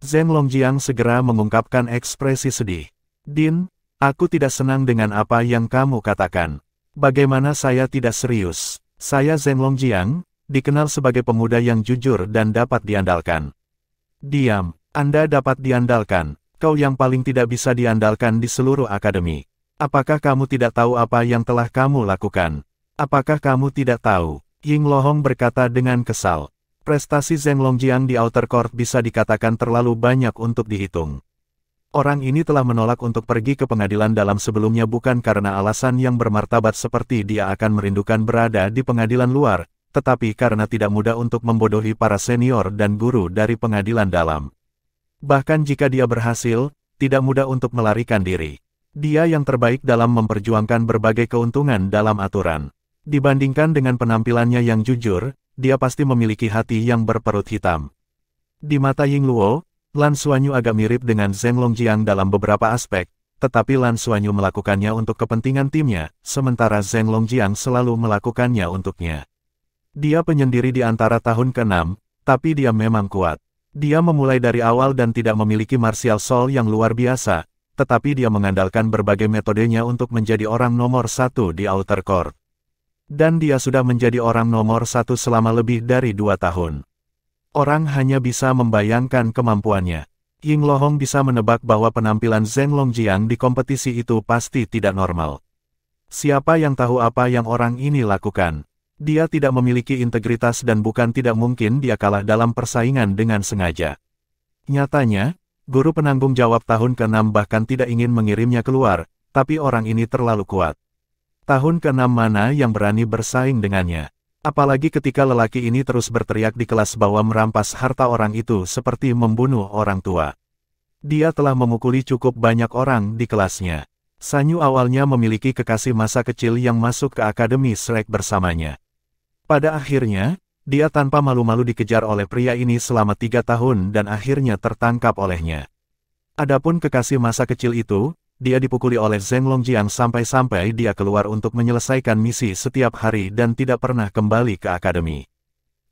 Zheng Longjiang segera mengungkapkan ekspresi sedih. Din, aku tidak senang dengan apa yang kamu katakan. Bagaimana saya tidak serius? Saya Zheng Longjiang, dikenal sebagai pemuda yang jujur dan dapat diandalkan. Diam, Anda dapat diandalkan. Kau yang paling tidak bisa diandalkan di seluruh akademi. Apakah kamu tidak tahu apa yang telah kamu lakukan? Apakah kamu tidak tahu? Ying Lohong berkata dengan kesal. Prestasi Zheng Longjiang di outer court bisa dikatakan terlalu banyak untuk dihitung. Orang ini telah menolak untuk pergi ke pengadilan dalam sebelumnya bukan karena alasan yang bermartabat seperti dia akan merindukan berada di pengadilan luar, tetapi karena tidak mudah untuk membodohi para senior dan guru dari pengadilan dalam. Bahkan jika dia berhasil, tidak mudah untuk melarikan diri. Dia yang terbaik dalam memperjuangkan berbagai keuntungan dalam aturan. Dibandingkan dengan penampilannya yang jujur, dia pasti memiliki hati yang berperut hitam. Di mata Ying Luo, Lan Xuanyu agak mirip dengan Zheng Longjiang dalam beberapa aspek, tetapi Lan Xuanyu melakukannya untuk kepentingan timnya, sementara Zheng Longjiang selalu melakukannya untuknya. Dia penyendiri di antara tahun ke-6, tapi dia memang kuat. Dia memulai dari awal dan tidak memiliki martial soul yang luar biasa, tetapi dia mengandalkan berbagai metodenya untuk menjadi orang nomor 1 di outer court. Dan dia sudah menjadi orang nomor 1 selama lebih dari 2 tahun. Orang hanya bisa membayangkan kemampuannya. Ying Lohong bisa menebak bahwa penampilan Zheng Longjiang di kompetisi itu pasti tidak normal. Siapa yang tahu apa yang orang ini lakukan? Dia tidak memiliki integritas dan bukan tidak mungkin dia kalah dalam persaingan dengan sengaja. Nyatanya, guru penanggung jawab tahun ke-6 bahkan tidak ingin mengirimnya keluar, tapi orang ini terlalu kuat. Tahun ke-6 mana yang berani bersaing dengannya? Apalagi ketika lelaki ini terus berteriak di kelas bahwa merampas harta orang itu seperti membunuh orang tua. Dia telah memukuli cukup banyak orang di kelasnya. Sanyu awalnya memiliki kekasih masa kecil yang masuk ke Akademi Shrek bersamanya. Pada akhirnya, dia tanpa malu-malu dikejar oleh pria ini selama 3 tahun dan akhirnya tertangkap olehnya. Adapun kekasih masa kecil itu, dia dipukuli oleh Zheng Longjiang sampai-sampai dia keluar untuk menyelesaikan misi setiap hari dan tidak pernah kembali ke akademi.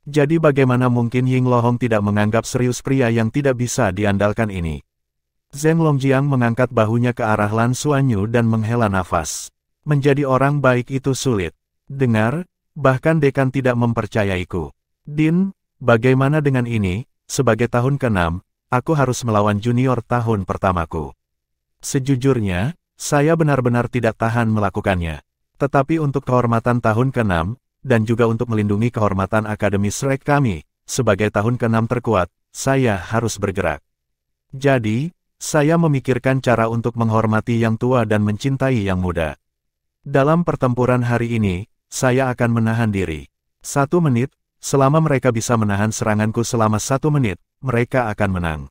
Jadi bagaimana mungkin Ying Lohong tidak menganggap serius pria yang tidak bisa diandalkan ini? Zheng Longjiang mengangkat bahunya ke arah Lan Xuanyu dan menghela nafas. Menjadi orang baik itu sulit. Dengar, bahkan dekan tidak mempercayaiku. Din, bagaimana dengan ini? Sebagai tahun ke-6, aku harus melawan junior tahun pertamaku. Sejujurnya, saya benar-benar tidak tahan melakukannya. Tetapi untuk kehormatan tahun ke-6, dan juga untuk melindungi kehormatan Akademi Shrek kami, sebagai tahun ke-6 terkuat, saya harus bergerak. Jadi, saya memikirkan cara untuk menghormati yang tua dan mencintai yang muda. Dalam pertempuran hari ini, saya akan menahan diri. 1 menit, selama mereka bisa menahan seranganku selama 1 menit, mereka akan menang.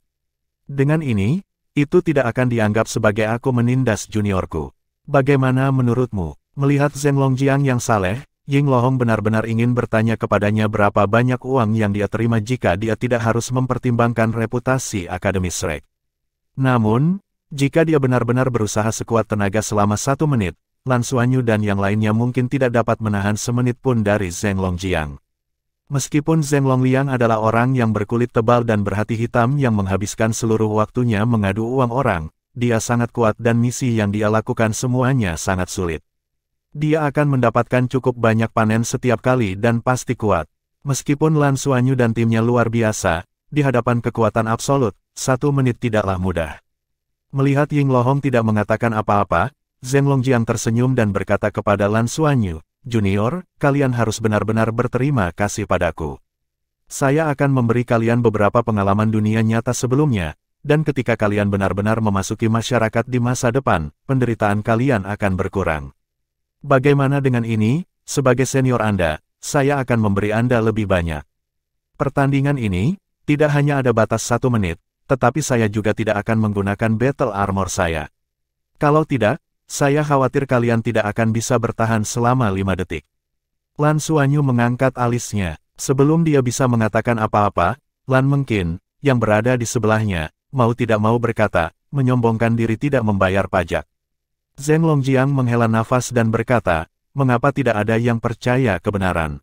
Dengan ini, itu tidak akan dianggap sebagai aku menindas juniorku. Bagaimana menurutmu? Melihat Zheng Longjiang yang saleh, Ying Lohong benar-benar ingin bertanya kepadanya berapa banyak uang yang dia terima jika dia tidak harus mempertimbangkan reputasi Akademi Shrek. Namun, jika dia benar-benar berusaha sekuat tenaga selama 1 menit, Lan Xuanyu dan yang lainnya mungkin tidak dapat menahan semenit pun dari Zheng Longjiang. Meskipun Zheng Longliang adalah orang yang berkulit tebal dan berhati hitam yang menghabiskan seluruh waktunya mengadu uang orang, dia sangat kuat dan misi yang dia lakukan semuanya sangat sulit. Dia akan mendapatkan cukup banyak panen setiap kali dan pasti kuat. Meskipun Lan Xuanyu dan timnya luar biasa, di hadapan kekuatan absolut, 1 menit tidaklah mudah. Melihat Ying Lohong tidak mengatakan apa-apa, Zheng Longjiang tersenyum dan berkata kepada Lan Xuanyu, "Junior, kalian harus benar-benar berterima kasih padaku. Saya akan memberi kalian beberapa pengalaman dunia nyata sebelumnya, dan ketika kalian benar-benar memasuki masyarakat di masa depan, penderitaan kalian akan berkurang. Bagaimana dengan ini? Sebagai senior Anda, saya akan memberi Anda lebih banyak. Pertandingan ini, tidak hanya ada batas 1 menit, tetapi saya juga tidak akan menggunakan battle armor saya. Kalau tidak, saya khawatir kalian tidak akan bisa bertahan selama 5 detik. Lan Xuanyu mengangkat alisnya. Sebelum dia bisa mengatakan apa-apa, Lan Mengqin, yang berada di sebelahnya, mau tidak mau berkata, menyombongkan diri tidak membayar pajak. Zheng Longjiang menghela nafas dan berkata, mengapa tidak ada yang percaya kebenaran?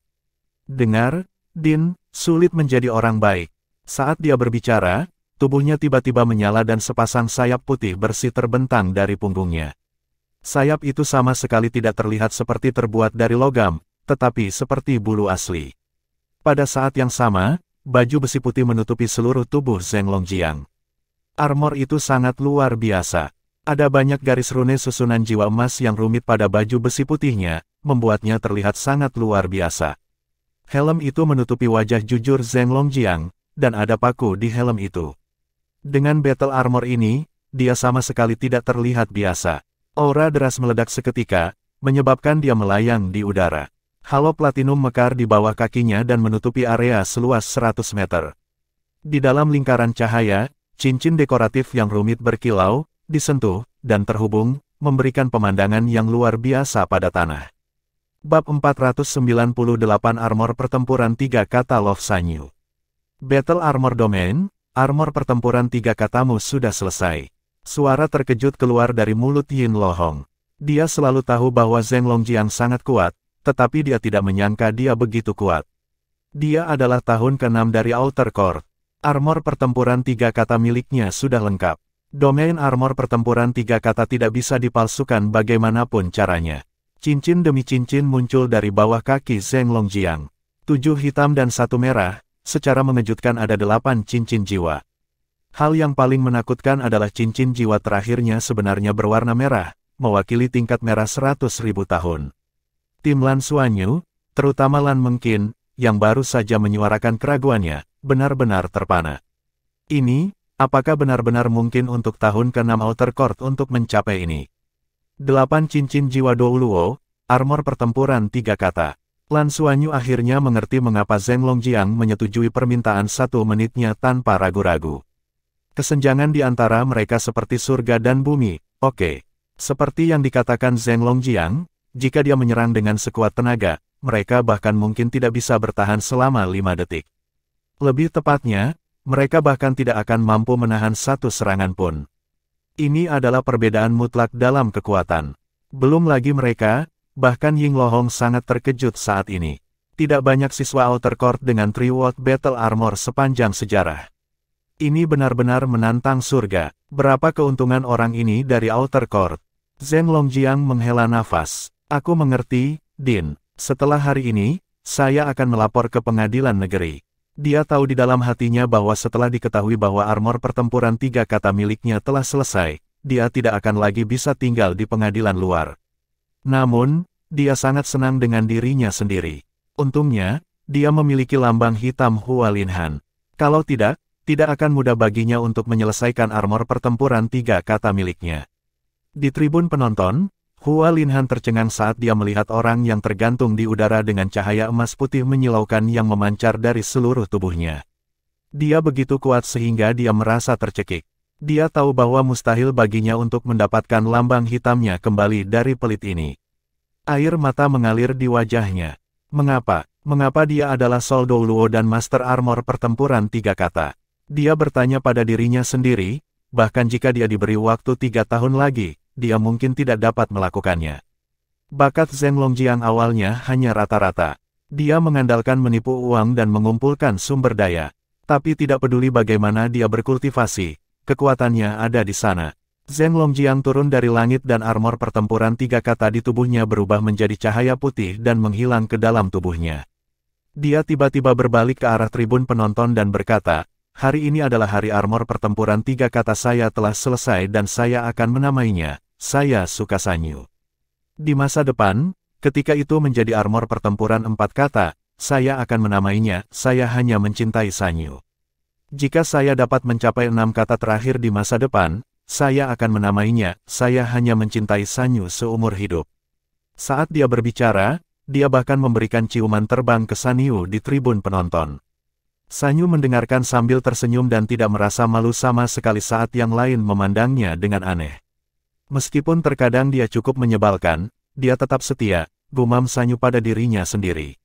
Dengar, Din, sulit menjadi orang baik. Saat dia berbicara, tubuhnya tiba-tiba menyala dan sepasang sayap putih bersih terbentang dari punggungnya. Sayap itu sama sekali tidak terlihat seperti terbuat dari logam, tetapi seperti bulu asli. Pada saat yang sama, baju besi putih menutupi seluruh tubuh Zheng Longjiang. Armor itu sangat luar biasa. Ada banyak garis rune susunan jiwa emas yang rumit pada baju besi putihnya, membuatnya terlihat sangat luar biasa. Helm itu menutupi wajah jujur Zheng Longjiang, dan ada paku di helm itu. Dengan battle armor ini, dia sama sekali tidak terlihat biasa. Aura deras meledak seketika, menyebabkan dia melayang di udara. Halo platinum mekar di bawah kakinya dan menutupi area seluas 100 meter. Di dalam lingkaran cahaya, cincin dekoratif yang rumit berkilau, disentuh, dan terhubung, memberikan pemandangan yang luar biasa pada tanah. Bab 498 Armor Pertempuran 3 Kata Love Sanyu. Battle Armor Domain, armor pertempuran 3 katamu sudah selesai. Suara terkejut keluar dari mulut Yin Lohong. Dia selalu tahu bahwa Zheng Longjiang sangat kuat, tetapi dia tidak menyangka dia begitu kuat. Dia adalah tahun ke-6 dari Outer Court. Armor pertempuran 3 kata miliknya sudah lengkap. Domain armor pertempuran 3 kata tidak bisa dipalsukan bagaimanapun caranya. Cincin demi cincin muncul dari bawah kaki Zheng Longjiang. 7 hitam dan 1 merah, secara mengejutkan ada 8 cincin jiwa. Hal yang paling menakutkan adalah cincin jiwa terakhirnya sebenarnya berwarna merah, mewakili tingkat merah 100.000 tahun. Tim Lan Xuanyu, terutama Lan Mengqin, yang baru saja menyuarakan keraguannya, benar-benar terpana. Ini, apakah benar-benar mungkin untuk tahun ke-6 Outer Court untuk mencapai ini? 8 cincin jiwa Douluo, armor pertempuran 3 kata. Lan Xuanyu akhirnya mengerti mengapa Zheng Longjiang menyetujui permintaan 1 menitnya tanpa ragu-ragu. Kesenjangan di antara mereka seperti surga dan bumi, oke. Seperti yang dikatakan Zheng Longjiang, jika dia menyerang dengan sekuat tenaga, mereka bahkan mungkin tidak bisa bertahan selama 5 detik. Lebih tepatnya, mereka bahkan tidak akan mampu menahan 1 serangan pun. Ini adalah perbedaan mutlak dalam kekuatan. Belum lagi mereka, bahkan Ying Lohong sangat terkejut saat ini. Tidak banyak siswa Outer Court dengan 3 Watt Battle Armor sepanjang sejarah. Ini benar-benar menantang surga. Berapa keuntungan orang ini dari Outer Court? Zheng Longjiang menghela nafas. Aku mengerti, Din. Setelah hari ini, saya akan melapor ke pengadilan negeri. Dia tahu di dalam hatinya bahwa setelah diketahui bahwa armor pertempuran 3 kata miliknya telah selesai, dia tidak akan lagi bisa tinggal di pengadilan luar. Namun, dia sangat senang dengan dirinya sendiri. Untungnya, dia memiliki lambang hitam Hualinhan. Kalau tidak akan mudah baginya untuk menyelesaikan armor pertempuran 3 kata miliknya. Di tribun penonton, Hualinhan tercengang saat dia melihat orang yang tergantung di udara dengan cahaya emas putih menyilaukan yang memancar dari seluruh tubuhnya. Dia begitu kuat sehingga dia merasa tercekik. Dia tahu bahwa mustahil baginya untuk mendapatkan lambang hitamnya kembali dari pelit ini. Air mata mengalir di wajahnya. Mengapa dia adalah Sol Douluo dan Master Armor pertempuran 3 kata? Dia bertanya pada dirinya sendiri, bahkan jika dia diberi waktu 3 tahun lagi, dia mungkin tidak dapat melakukannya. Bakat Zheng Longjiang awalnya hanya rata-rata. Dia mengandalkan menipu uang dan mengumpulkan sumber daya. Tapi tidak peduli bagaimana dia berkultivasi, kekuatannya ada di sana. Zheng Longjiang turun dari langit dan armor pertempuran 3 kata di tubuhnya berubah menjadi cahaya putih dan menghilang ke dalam tubuhnya. Dia tiba-tiba berbalik ke arah tribun penonton dan berkata, "Hari ini adalah hari armor pertempuran 3 kata saya telah selesai dan saya akan menamainya, saya suka Sanyu. Di masa depan, ketika itu menjadi armor pertempuran 4 kata, saya akan menamainya, saya hanya mencintai Sanyu. Jika saya dapat mencapai 6 kata terakhir di masa depan, saya akan menamainya, saya hanya mencintai Sanyu seumur hidup." Saat dia berbicara, dia bahkan memberikan ciuman terbang ke Sanyu di tribun penonton. Sanyu mendengarkan sambil tersenyum dan tidak merasa malu sama sekali saat yang lain memandangnya dengan aneh. Meskipun terkadang dia cukup menyebalkan, dia tetap setia, gumam Sanyu pada dirinya sendiri.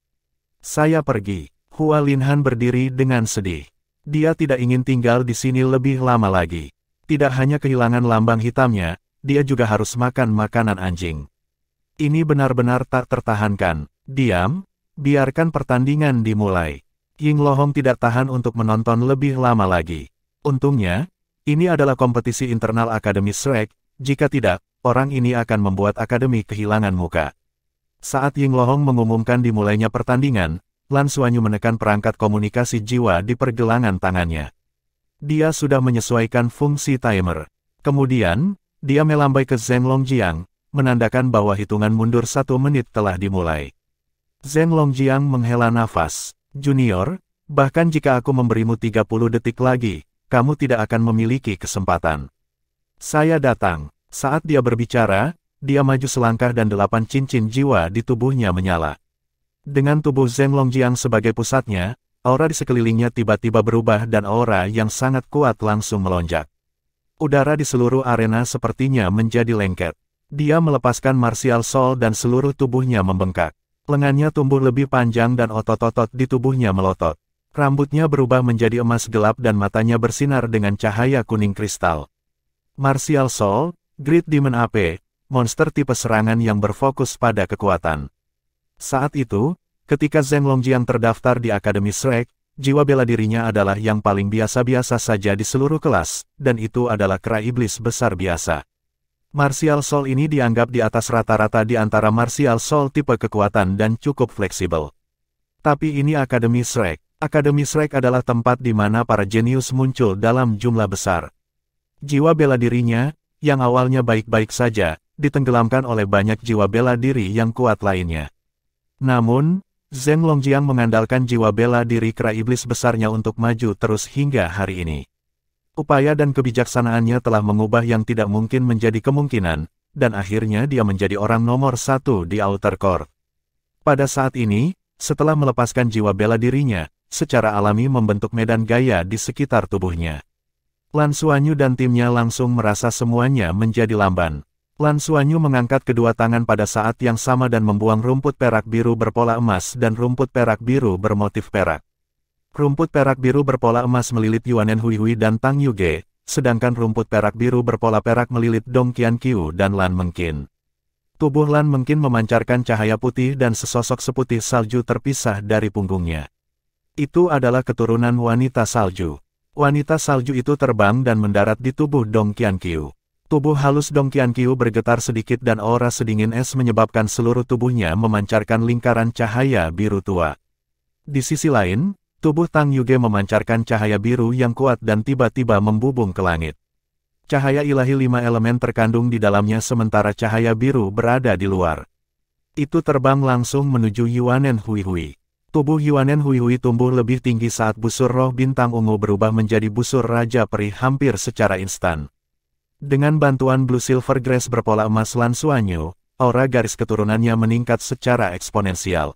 "Saya pergi." Hualinhan berdiri dengan sedih. Dia tidak ingin tinggal di sini lebih lama lagi. Tidak hanya kehilangan lambang hitamnya, dia juga harus makan makanan anjing. Ini benar-benar tak tertahankan. "Diam, biarkan pertandingan dimulai." Ying Lohong tidak tahan untuk menonton lebih lama lagi. Untungnya, ini adalah kompetisi internal Akademi Shrek, jika tidak, orang ini akan membuat akademi kehilangan muka. Saat Ying Lohong mengumumkan dimulainya pertandingan, Lan Xuanyu menekan perangkat komunikasi jiwa di pergelangan tangannya. Dia sudah menyesuaikan fungsi timer. Kemudian, dia melambai ke Zheng Longjiang, menandakan bahwa hitungan mundur 1 menit telah dimulai. Zheng Longjiang menghela nafas. "Junior, bahkan jika aku memberimu 30 detik lagi, kamu tidak akan memiliki kesempatan. Saya datang." Saat dia berbicara, dia maju selangkah dan 8 cincin jiwa di tubuhnya menyala. Dengan tubuh Zheng Longjiang sebagai pusatnya, aura di sekelilingnya tiba-tiba berubah dan aura yang sangat kuat langsung melonjak. Udara di seluruh arena sepertinya menjadi lengket. Dia melepaskan martial soul dan seluruh tubuhnya membengkak. Lengannya tumbuh lebih panjang dan otot-otot di tubuhnya melotot. Rambutnya berubah menjadi emas gelap dan matanya bersinar dengan cahaya kuning kristal. Martial soul, Great Demon AP, monster tipe serangan yang berfokus pada kekuatan. Saat itu, ketika Zheng Longjiang terdaftar di Akademi Shrek, jiwa bela dirinya adalah yang paling biasa-biasa saja di seluruh kelas, dan itu adalah kera iblis besar biasa. Martial Soul ini dianggap di atas rata-rata di antara Martial Soul tipe kekuatan dan cukup fleksibel. Tapi ini Akademi Shrek. Akademi Shrek adalah tempat di mana para jenius muncul dalam jumlah besar. Jiwa bela dirinya, yang awalnya baik-baik saja, ditenggelamkan oleh banyak jiwa bela diri yang kuat lainnya. Namun, Zheng Longjiang mengandalkan jiwa bela diri kera iblis besarnya untuk maju terus hingga hari ini. Upaya dan kebijaksanaannya telah mengubah yang tidak mungkin menjadi kemungkinan, dan akhirnya dia menjadi orang nomor 1 di Outer Court. Pada saat ini, setelah melepaskan jiwa bela dirinya, secara alami membentuk medan gaya di sekitar tubuhnya. Lan Xuanyu dan timnya langsung merasa semuanya menjadi lamban. Lan Xuanyu mengangkat kedua tangan pada saat yang sama dan membuang rumput perak biru berpola emas dan rumput perak biru bermotif perak. Rumput perak biru berpola emas melilit Yuanen Huihui dan Tang Yuge, sedangkan rumput perak biru berpola perak melilit Dong Qianqiu dan Lan Mengqin. Tubuh Lan Mengqin memancarkan cahaya putih dan sesosok seputih salju terpisah dari punggungnya. Itu adalah keturunan wanita salju. Wanita salju itu terbang dan mendarat di tubuh Dong Qianqiu. Tubuh halus Dong Qianqiu bergetar sedikit dan aura sedingin es menyebabkan seluruh tubuhnya memancarkan lingkaran cahaya biru tua. Di sisi lain, tubuh Tang Yuge memancarkan cahaya biru yang kuat dan tiba-tiba membubung ke langit. Cahaya ilahi 5 elemen terkandung di dalamnya sementara cahaya biru berada di luar. Itu terbang langsung menuju Yuanen Huihui. Tubuh Yuanen Huihui tumbuh lebih tinggi saat busur roh bintang ungu berubah menjadi busur Raja Peri hampir secara instan. Dengan bantuan Blue Silver Grace berpola emas Lan Xuanyu, aura garis keturunannya meningkat secara eksponensial.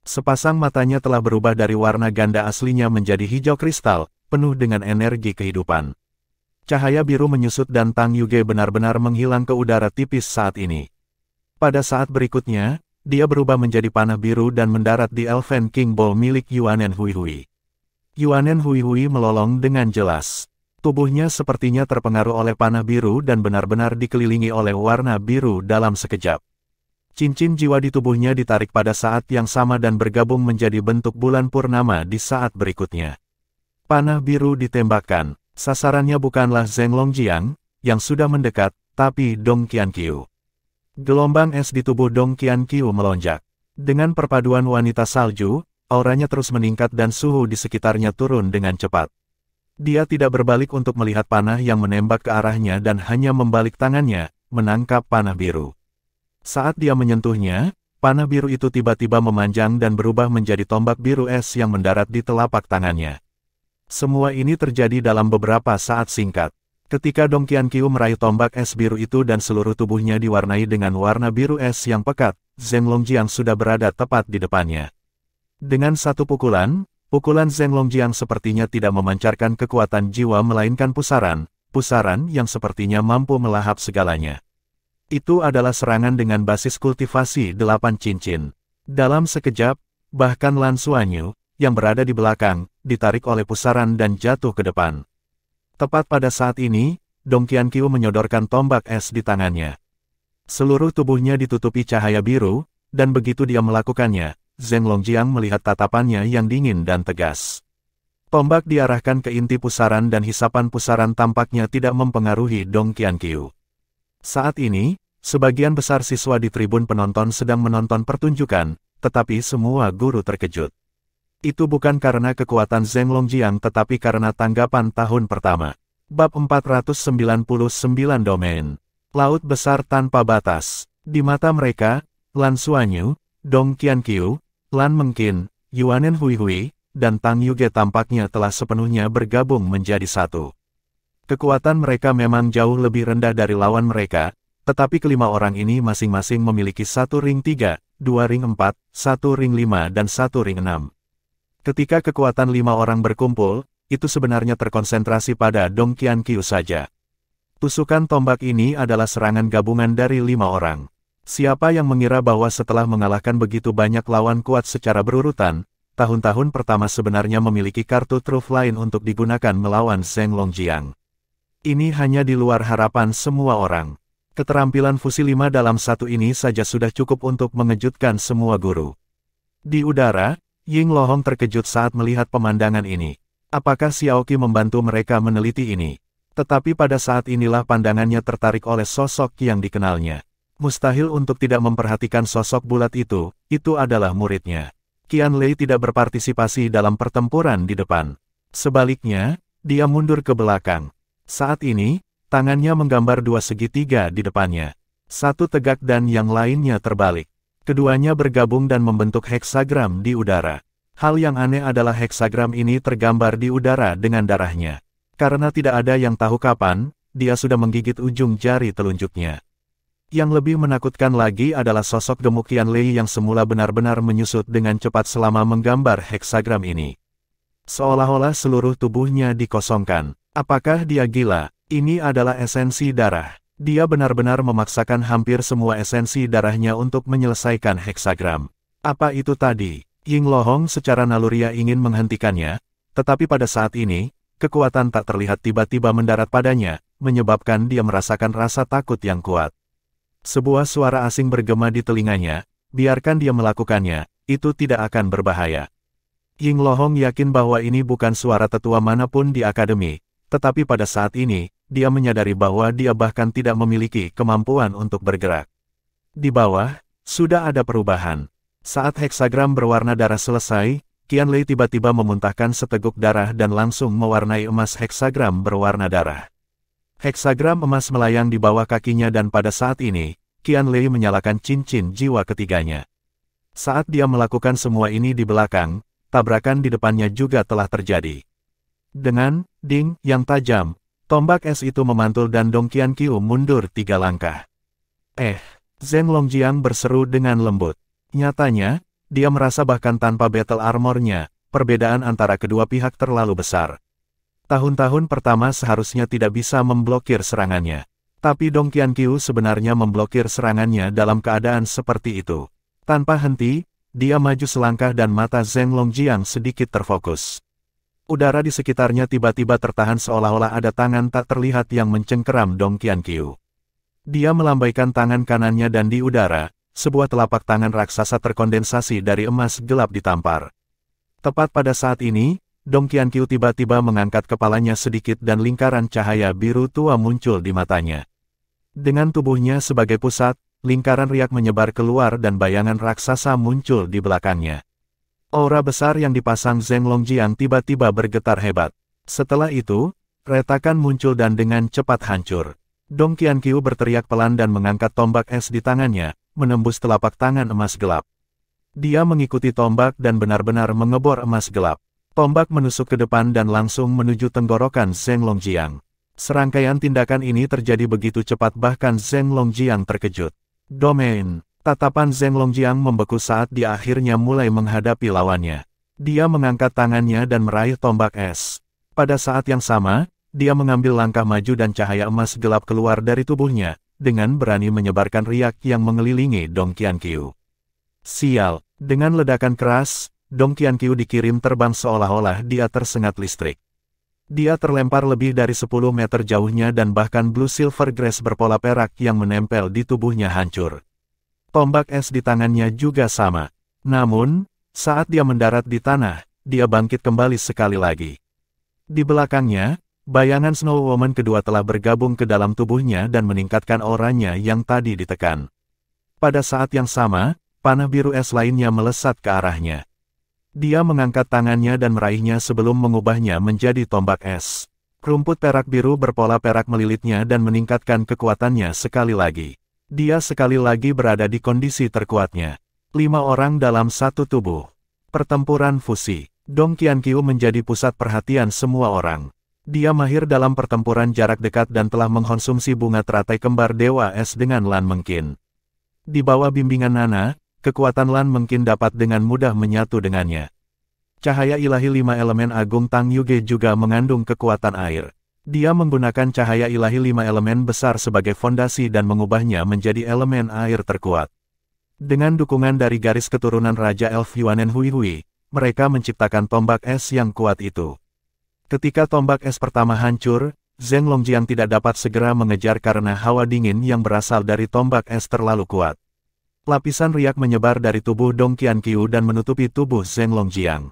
Sepasang matanya telah berubah dari warna ganda aslinya menjadi hijau kristal, penuh dengan energi kehidupan. Cahaya biru menyusut dan Tang Yuge benar-benar menghilang ke udara tipis saat ini. Pada saat berikutnya, dia berubah menjadi panah biru dan mendarat di Elven King Ball milik Yuanen Huihui. Yuanen Huihui melolong dengan jelas. Tubuhnya sepertinya terpengaruh oleh panah biru dan benar-benar dikelilingi oleh warna biru dalam sekejap. Cincin jiwa di tubuhnya ditarik pada saat yang sama dan bergabung menjadi bentuk bulan purnama di saat berikutnya. Panah biru ditembakkan. Sasarannya bukanlah Zheng Longjiang, yang sudah mendekat, tapi Dong Qianqiu. Gelombang es di tubuh Dong Qianqiu melonjak. Dengan perpaduan wanita salju, auranya terus meningkat dan suhu di sekitarnya turun dengan cepat. Dia tidak berbalik untuk melihat panah yang menembak ke arahnya dan hanya membalik tangannya, menangkap panah biru. Saat dia menyentuhnya, panah biru itu tiba-tiba memanjang dan berubah menjadi tombak biru es yang mendarat di telapak tangannya. Semua ini terjadi dalam beberapa saat singkat. Ketika Dong Qianqiu meraih tombak es biru itu dan seluruh tubuhnya diwarnai dengan warna biru es yang pekat, Zheng Longjiang sudah berada tepat di depannya. Dengan satu pukulan Zheng Longjiang sepertinya tidak memancarkan kekuatan jiwa melainkan pusaran yang sepertinya mampu melahap segalanya. Itu adalah serangan dengan basis kultivasi 8 cincin. Dalam sekejap, bahkan Lan Xuanyu, yang berada di belakang, ditarik oleh pusaran dan jatuh ke depan. Tepat pada saat ini, Dong Qianqiu menyodorkan tombak es di tangannya. Seluruh tubuhnya ditutupi cahaya biru, dan begitu dia melakukannya, Zheng Longjiang melihat tatapannya yang dingin dan tegas. Tombak diarahkan ke inti pusaran dan hisapan pusaran tampaknya tidak mempengaruhi Dong Qianqiu. Saat ini, sebagian besar siswa di tribun penonton sedang menonton pertunjukan, tetapi semua guru terkejut. Itu bukan karena kekuatan Zheng Longjiang tetapi karena tanggapan tahun pertama. Bab 499 Domain. Laut besar tanpa batas. Di mata mereka, Lan Xuanyu, Dong Qianqiu, Lan Mengqin, Yuanen Huihui, dan Tang Yuge tampaknya telah sepenuhnya bergabung menjadi satu. Kekuatan mereka memang jauh lebih rendah dari lawan mereka, tetapi kelima orang ini masing-masing memiliki satu ring 3, 2 ring 4, 1 ring 5 dan 1 ring 6. Ketika kekuatan 5 orang berkumpul, itu sebenarnya terkonsentrasi pada Dong Qianqiu saja. Tusukan tombak ini adalah serangan gabungan dari 5 orang. Siapa yang mengira bahwa setelah mengalahkan begitu banyak lawan kuat secara berurutan, tahun-tahun pertama sebenarnya memiliki kartu truf lain untuk digunakan melawan Zheng Longjiang. Ini hanya di luar harapan semua orang. Keterampilan fusi 5 dalam 1 ini saja sudah cukup untuk mengejutkan semua guru. Di udara, Ying Lohong terkejut saat melihat pemandangan ini. Apakah Xiaoqi membantu mereka meneliti ini? Tetapi pada saat inilah pandangannya tertarik oleh sosok yang dikenalnya. Mustahil untuk tidak memperhatikan sosok bulat itu adalah muridnya. Qian Lei tidak berpartisipasi dalam pertempuran di depan. Sebaliknya, dia mundur ke belakang. Saat ini, tangannya menggambar 2 segitiga di depannya. Satu tegak dan yang lainnya terbalik. Keduanya bergabung dan membentuk heksagram di udara. Hal yang aneh adalah heksagram ini tergambar di udara dengan darahnya. Karena tidak ada yang tahu kapan, dia sudah menggigit ujung jari telunjuknya. Yang lebih menakutkan lagi adalah sosok gemuk Qian Lei yang semula benar-benar menyusut dengan cepat selama menggambar heksagram ini. Seolah-olah seluruh tubuhnya dikosongkan. Apakah dia gila? Ini adalah esensi darah. Dia benar-benar memaksakan hampir semua esensi darahnya untuk menyelesaikan heksagram. Apa itu tadi? Ying Lohong secara naluriah ingin menghentikannya, tetapi pada saat ini, kekuatan tak terlihat tiba-tiba mendarat padanya, menyebabkan dia merasakan rasa takut yang kuat. Sebuah suara asing bergema di telinganya, biarkan dia melakukannya, itu tidak akan berbahaya. Ying Lohong yakin bahwa ini bukan suara tetua manapun di akademi, tetapi pada saat ini, dia menyadari bahwa dia bahkan tidak memiliki kemampuan untuk bergerak. Di bawah, sudah ada perubahan. Saat heksagram berwarna darah selesai, Qian Lei tiba-tiba memuntahkan seteguk darah dan langsung mewarnai emas heksagram berwarna darah. Heksagram emas melayang di bawah kakinya dan pada saat ini, Qian Lei menyalakan cincin jiwa ketiganya. Saat dia melakukan semua ini di belakang, tabrakan di depannya juga telah terjadi. Dengan ding yang tajam, tombak es itu memantul dan Dong Qianqiu mundur 3 langkah. Zheng Longjiang berseru dengan lembut. Nyatanya, dia merasa bahkan tanpa battle armornya, perbedaan antara kedua pihak terlalu besar. Tahun-tahun pertama seharusnya tidak bisa memblokir serangannya. Tapi Dong Qianqiu sebenarnya memblokir serangannya dalam keadaan seperti itu. Tanpa henti, dia maju selangkah dan mata Zheng Longjiang sedikit terfokus. Udara di sekitarnya tiba-tiba tertahan seolah-olah ada tangan tak terlihat yang mencengkeram Dong Qianqiu. Dia melambaikan tangan kanannya dan di udara, sebuah telapak tangan raksasa terkondensasi dari emas gelap ditampar. Tepat pada saat ini, Dong Qianqiu tiba-tiba mengangkat kepalanya sedikit dan lingkaran cahaya biru tua muncul di matanya. Dengan tubuhnya sebagai pusat, lingkaran riak menyebar keluar dan bayangan raksasa muncul di belakangnya. Aura besar yang dipasang Zheng Longjiang tiba-tiba bergetar hebat. Setelah itu, retakan muncul dan dengan cepat hancur. Dong Qianqiu berteriak pelan dan mengangkat tombak es di tangannya, menembus telapak tangan emas gelap. Dia mengikuti tombak dan benar-benar mengebor emas gelap. Tombak menusuk ke depan dan langsung menuju tenggorokan Zheng Longjiang. Serangkaian tindakan ini terjadi begitu cepat bahkan Zheng Longjiang terkejut. Domain. Tatapan Zheng Longjiang membeku saat dia akhirnya mulai menghadapi lawannya. Dia mengangkat tangannya dan meraih tombak es. Pada saat yang sama, dia mengambil langkah maju dan cahaya emas gelap keluar dari tubuhnya, dengan berani menyebarkan riak yang mengelilingi Dong Qianqiu. Sial, dengan ledakan keras, Dong Qianqiu dikirim terbang seolah-olah dia tersengat listrik. Dia terlempar lebih dari 10 meter jauhnya dan bahkan Blue Silver Grass berpola perak yang menempel di tubuhnya hancur. Tombak es di tangannya juga sama. Namun, saat dia mendarat di tanah, dia bangkit kembali sekali lagi. Di belakangnya, bayangan Snow Woman kedua telah bergabung ke dalam tubuhnya dan meningkatkan auranya yang tadi ditekan. Pada saat yang sama, panah biru es lainnya melesat ke arahnya. Dia mengangkat tangannya dan meraihnya sebelum mengubahnya menjadi tombak es. Rumput perak biru berpola perak melilitnya dan meningkatkan kekuatannya sekali lagi. Dia sekali lagi berada di kondisi terkuatnya. 5 orang dalam satu tubuh. Pertempuran fusi. Dong Qianqiu menjadi pusat perhatian semua orang. Dia mahir dalam pertempuran jarak dekat dan telah mengkonsumsi bunga teratai kembar Dewa Es dengan Lan Mengqin. Di bawah bimbingan Nana, kekuatan Lan Mengqin dapat dengan mudah menyatu dengannya. Cahaya ilahi 5 elemen agung Tang Yuge juga mengandung kekuatan air. Dia menggunakan cahaya ilahi 5 elemen besar sebagai fondasi dan mengubahnya menjadi elemen air terkuat. Dengan dukungan dari garis keturunan Raja Elf Yuanen Hui Hui, mereka menciptakan tombak es yang kuat itu. Ketika tombak es pertama hancur, Zheng Longjiang tidak dapat segera mengejar karena hawa dingin yang berasal dari tombak es terlalu kuat. Lapisan riak menyebar dari tubuh Dong Qianqiu dan menutupi tubuh Zheng Longjiang.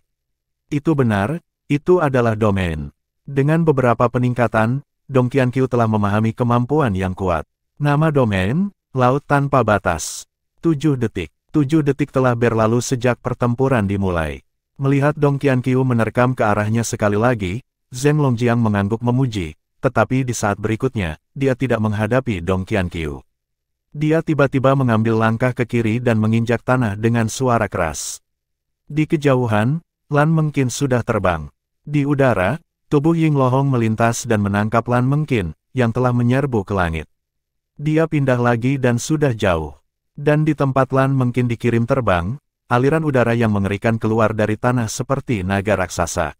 Itu benar, itu adalah domain. Dengan beberapa peningkatan, Dong Qianqiu telah memahami kemampuan yang kuat. Nama domain, Laut Tanpa Batas. 7 detik. 7 detik telah berlalu sejak pertempuran dimulai. Melihat Dong Qianqiu menerkam ke arahnya sekali lagi, Zheng Longjiang mengangguk memuji, tetapi di saat berikutnya, dia tidak menghadapi Dong Qianqiu. Dia tiba-tiba mengambil langkah ke kiri dan menginjak tanah dengan suara keras. Di kejauhan, Lan Mengqin sudah terbang. Di udara, tubuh Ying Lohong melintas dan menangkap Lan Mengqin, yang telah menyerbu ke langit. Dia pindah lagi dan sudah jauh. Dan di tempat Lan Mengqin dikirim terbang, aliran udara yang mengerikan keluar dari tanah seperti naga raksasa.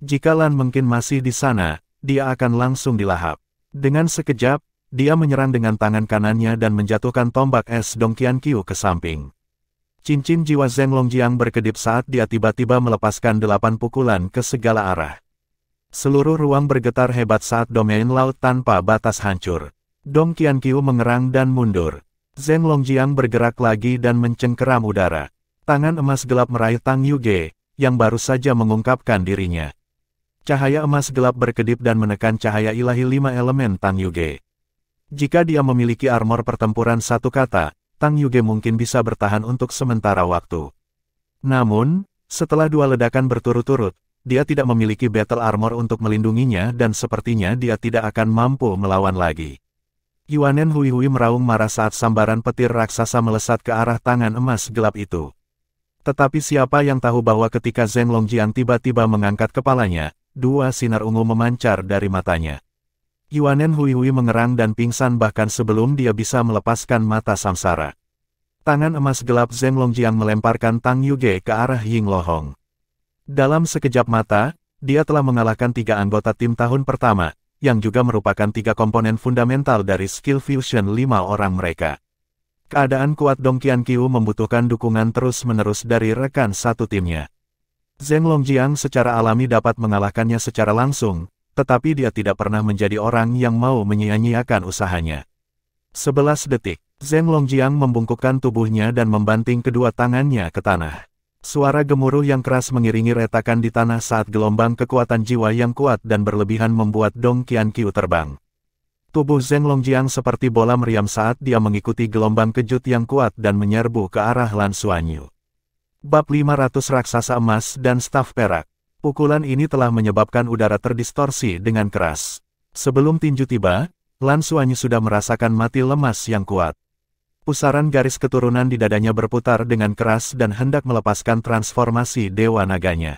Jika Lan Mengqin masih di sana, dia akan langsung dilahap. Dengan sekejap, dia menyerang dengan tangan kanannya dan menjatuhkan tombak es Dong Qianqiu ke samping. Cincin jiwa Zheng Longjiang berkedip saat dia tiba-tiba melepaskan 8 pukulan ke segala arah. Seluruh ruang bergetar hebat saat domain Laut Tanpa Batas hancur. Dong Qianqiu mengerang dan mundur. Zheng Longjiang bergerak lagi dan mencengkeram udara. Tangan emas gelap meraih Tang Yuge, yang baru saja mengungkapkan dirinya. Cahaya emas gelap berkedip dan menekan cahaya ilahi 5 elemen Tang Yuge. Jika dia memiliki armor pertempuran satu kata, Tang Yuge mungkin bisa bertahan untuk sementara waktu. Namun, setelah 2 ledakan berturut-turut, dia tidak memiliki battle armor untuk melindunginya dan sepertinya dia tidak akan mampu melawan lagi. Yuanen Hui Hui meraung marah saat sambaran petir raksasa melesat ke arah tangan emas gelap itu. Tetapi siapa yang tahu bahwa ketika Zheng Longjiang tiba-tiba mengangkat kepalanya, dua sinar ungu memancar dari matanya. Yuanen Hui mengerang dan pingsan bahkan sebelum dia bisa melepaskan mata samsara. Tangan emas gelap Zheng Longjiang melemparkan Tang Yuge ke arah Ying Lohong. Dalam sekejap mata, dia telah mengalahkan 3 anggota tim tahun pertama, yang juga merupakan 3 komponen fundamental dari skill fusion 5 orang mereka. Keadaan kuat Dong Qianqiu membutuhkan dukungan terus-menerus dari rekan satu timnya. Zheng Longjiang secara alami dapat mengalahkannya secara langsung, tetapi dia tidak pernah menjadi orang yang mau menyia-nyiakan usahanya. 11 detik, Zheng Longjiang membungkukkan tubuhnya dan membanting kedua tangannya ke tanah. Suara gemuruh yang keras mengiringi retakan di tanah saat gelombang kekuatan jiwa yang kuat dan berlebihan membuat Dong Qianqiu terbang. Tubuh Zheng Longjiang seperti bola meriam saat dia mengikuti gelombang kejut yang kuat dan menyerbu ke arah Lan Xuanyu. Bab 500 Raksasa Emas dan Staf Perak. Pukulan ini telah menyebabkan udara terdistorsi dengan keras. Sebelum tinju tiba, Lan Xuanyu sudah merasakan mati lemas yang kuat. Pusaran garis keturunan di dadanya berputar dengan keras dan hendak melepaskan transformasi Dewa Naganya.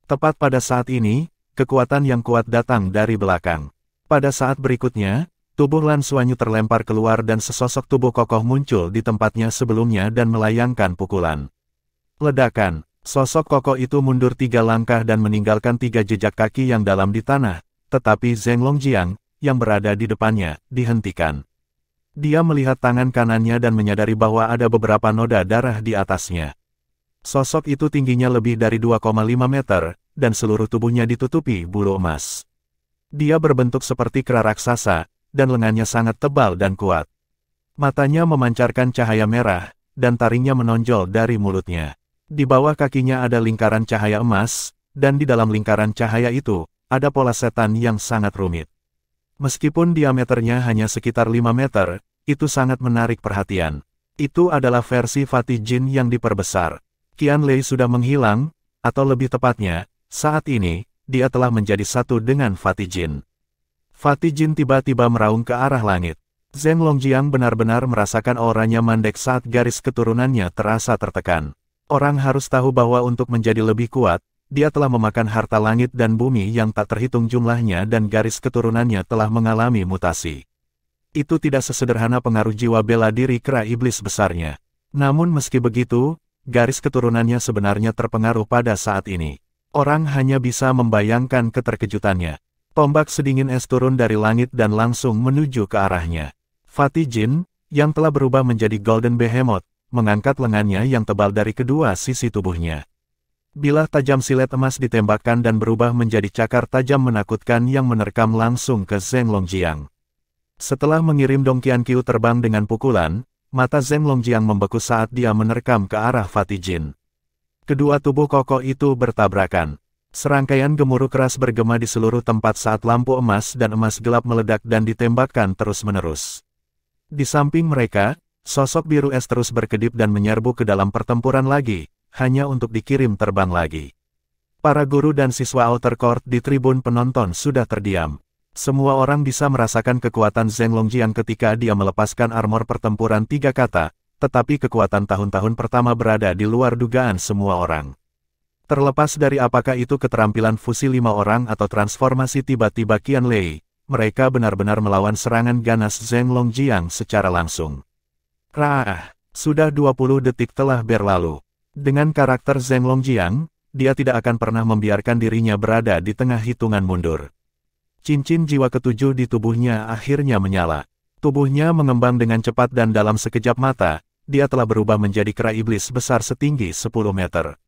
Tepat pada saat ini, kekuatan yang kuat datang dari belakang. Pada saat berikutnya, tubuh Lan Xuanyu terlempar keluar dan sesosok tubuh kokoh muncul di tempatnya sebelumnya dan melayangkan pukulan. Ledakan. Sosok kokoh itu mundur 3 langkah dan meninggalkan 3 jejak kaki yang dalam di tanah, tetapi Zheng Longjiang, yang berada di depannya, dihentikan. Dia melihat tangan kanannya dan menyadari bahwa ada beberapa noda darah di atasnya. Sosok itu tingginya lebih dari 2,5 meter, dan seluruh tubuhnya ditutupi bulu emas. Dia berbentuk seperti kera raksasa, dan lengannya sangat tebal dan kuat. Matanya memancarkan cahaya merah, dan taringnya menonjol dari mulutnya. Di bawah kakinya ada lingkaran cahaya emas, dan di dalam lingkaran cahaya itu, ada pola setan yang sangat rumit. Meskipun diameternya hanya sekitar 5 meter, itu sangat menarik perhatian. Itu adalah versi Fatih Jin yang diperbesar. Qian Lei sudah menghilang, atau lebih tepatnya, saat ini, dia telah menjadi satu dengan Fatih Jin. Fatih Jin tiba-tiba meraung ke arah langit. Zheng Longjiang benar-benar merasakan auranya mandek saat garis keturunannya terasa tertekan. Orang harus tahu bahwa untuk menjadi lebih kuat, dia telah memakan harta langit dan bumi yang tak terhitung jumlahnya dan garis keturunannya telah mengalami mutasi. Itu tidak sesederhana pengaruh jiwa bela diri kera iblis besarnya. Namun meski begitu, garis keturunannya sebenarnya terpengaruh pada saat ini. Orang hanya bisa membayangkan keterkejutannya. Tombak sedingin es turun dari langit dan langsung menuju ke arahnya. Fatih Jin, yang telah berubah menjadi Golden Behemoth, mengangkat lengannya yang tebal dari kedua sisi tubuhnya. Bilah tajam silet emas ditembakkan dan berubah menjadi cakar tajam menakutkan yang menerkam langsung ke Zheng Longjiang. Setelah mengirim Dong Qianqiu terbang dengan pukulan, mata Zheng Longjiang membeku saat dia menerkam ke arah Fatih Jin. Kedua tubuh kokoh itu bertabrakan. Serangkaian gemuruh keras bergema di seluruh tempat saat lampu emas dan emas gelap meledak dan ditembakkan terus-menerus. Di samping mereka, sosok biru es terus berkedip dan menyerbu ke dalam pertempuran lagi, hanya untuk dikirim terbang lagi. Para guru dan siswa outer court di tribun penonton sudah terdiam. Semua orang bisa merasakan kekuatan Zheng Longjiang ketika dia melepaskan armor pertempuran 3 kata, tetapi kekuatan tahun-tahun pertama berada di luar dugaan semua orang. Terlepas dari apakah itu keterampilan fusi 5 orang atau transformasi tiba-tiba Qian Lei, mereka benar-benar melawan serangan ganas Zheng Longjiang secara langsung. Sudah 20 detik telah berlalu. Dengan karakter Zheng Longjiang, dia tidak akan pernah membiarkan dirinya berada di tengah hitungan mundur. Cincin jiwa ketujuh di tubuhnya akhirnya menyala. Tubuhnya mengembang dengan cepat dan dalam sekejap mata, dia telah berubah menjadi kera iblis besar setinggi 10 meter.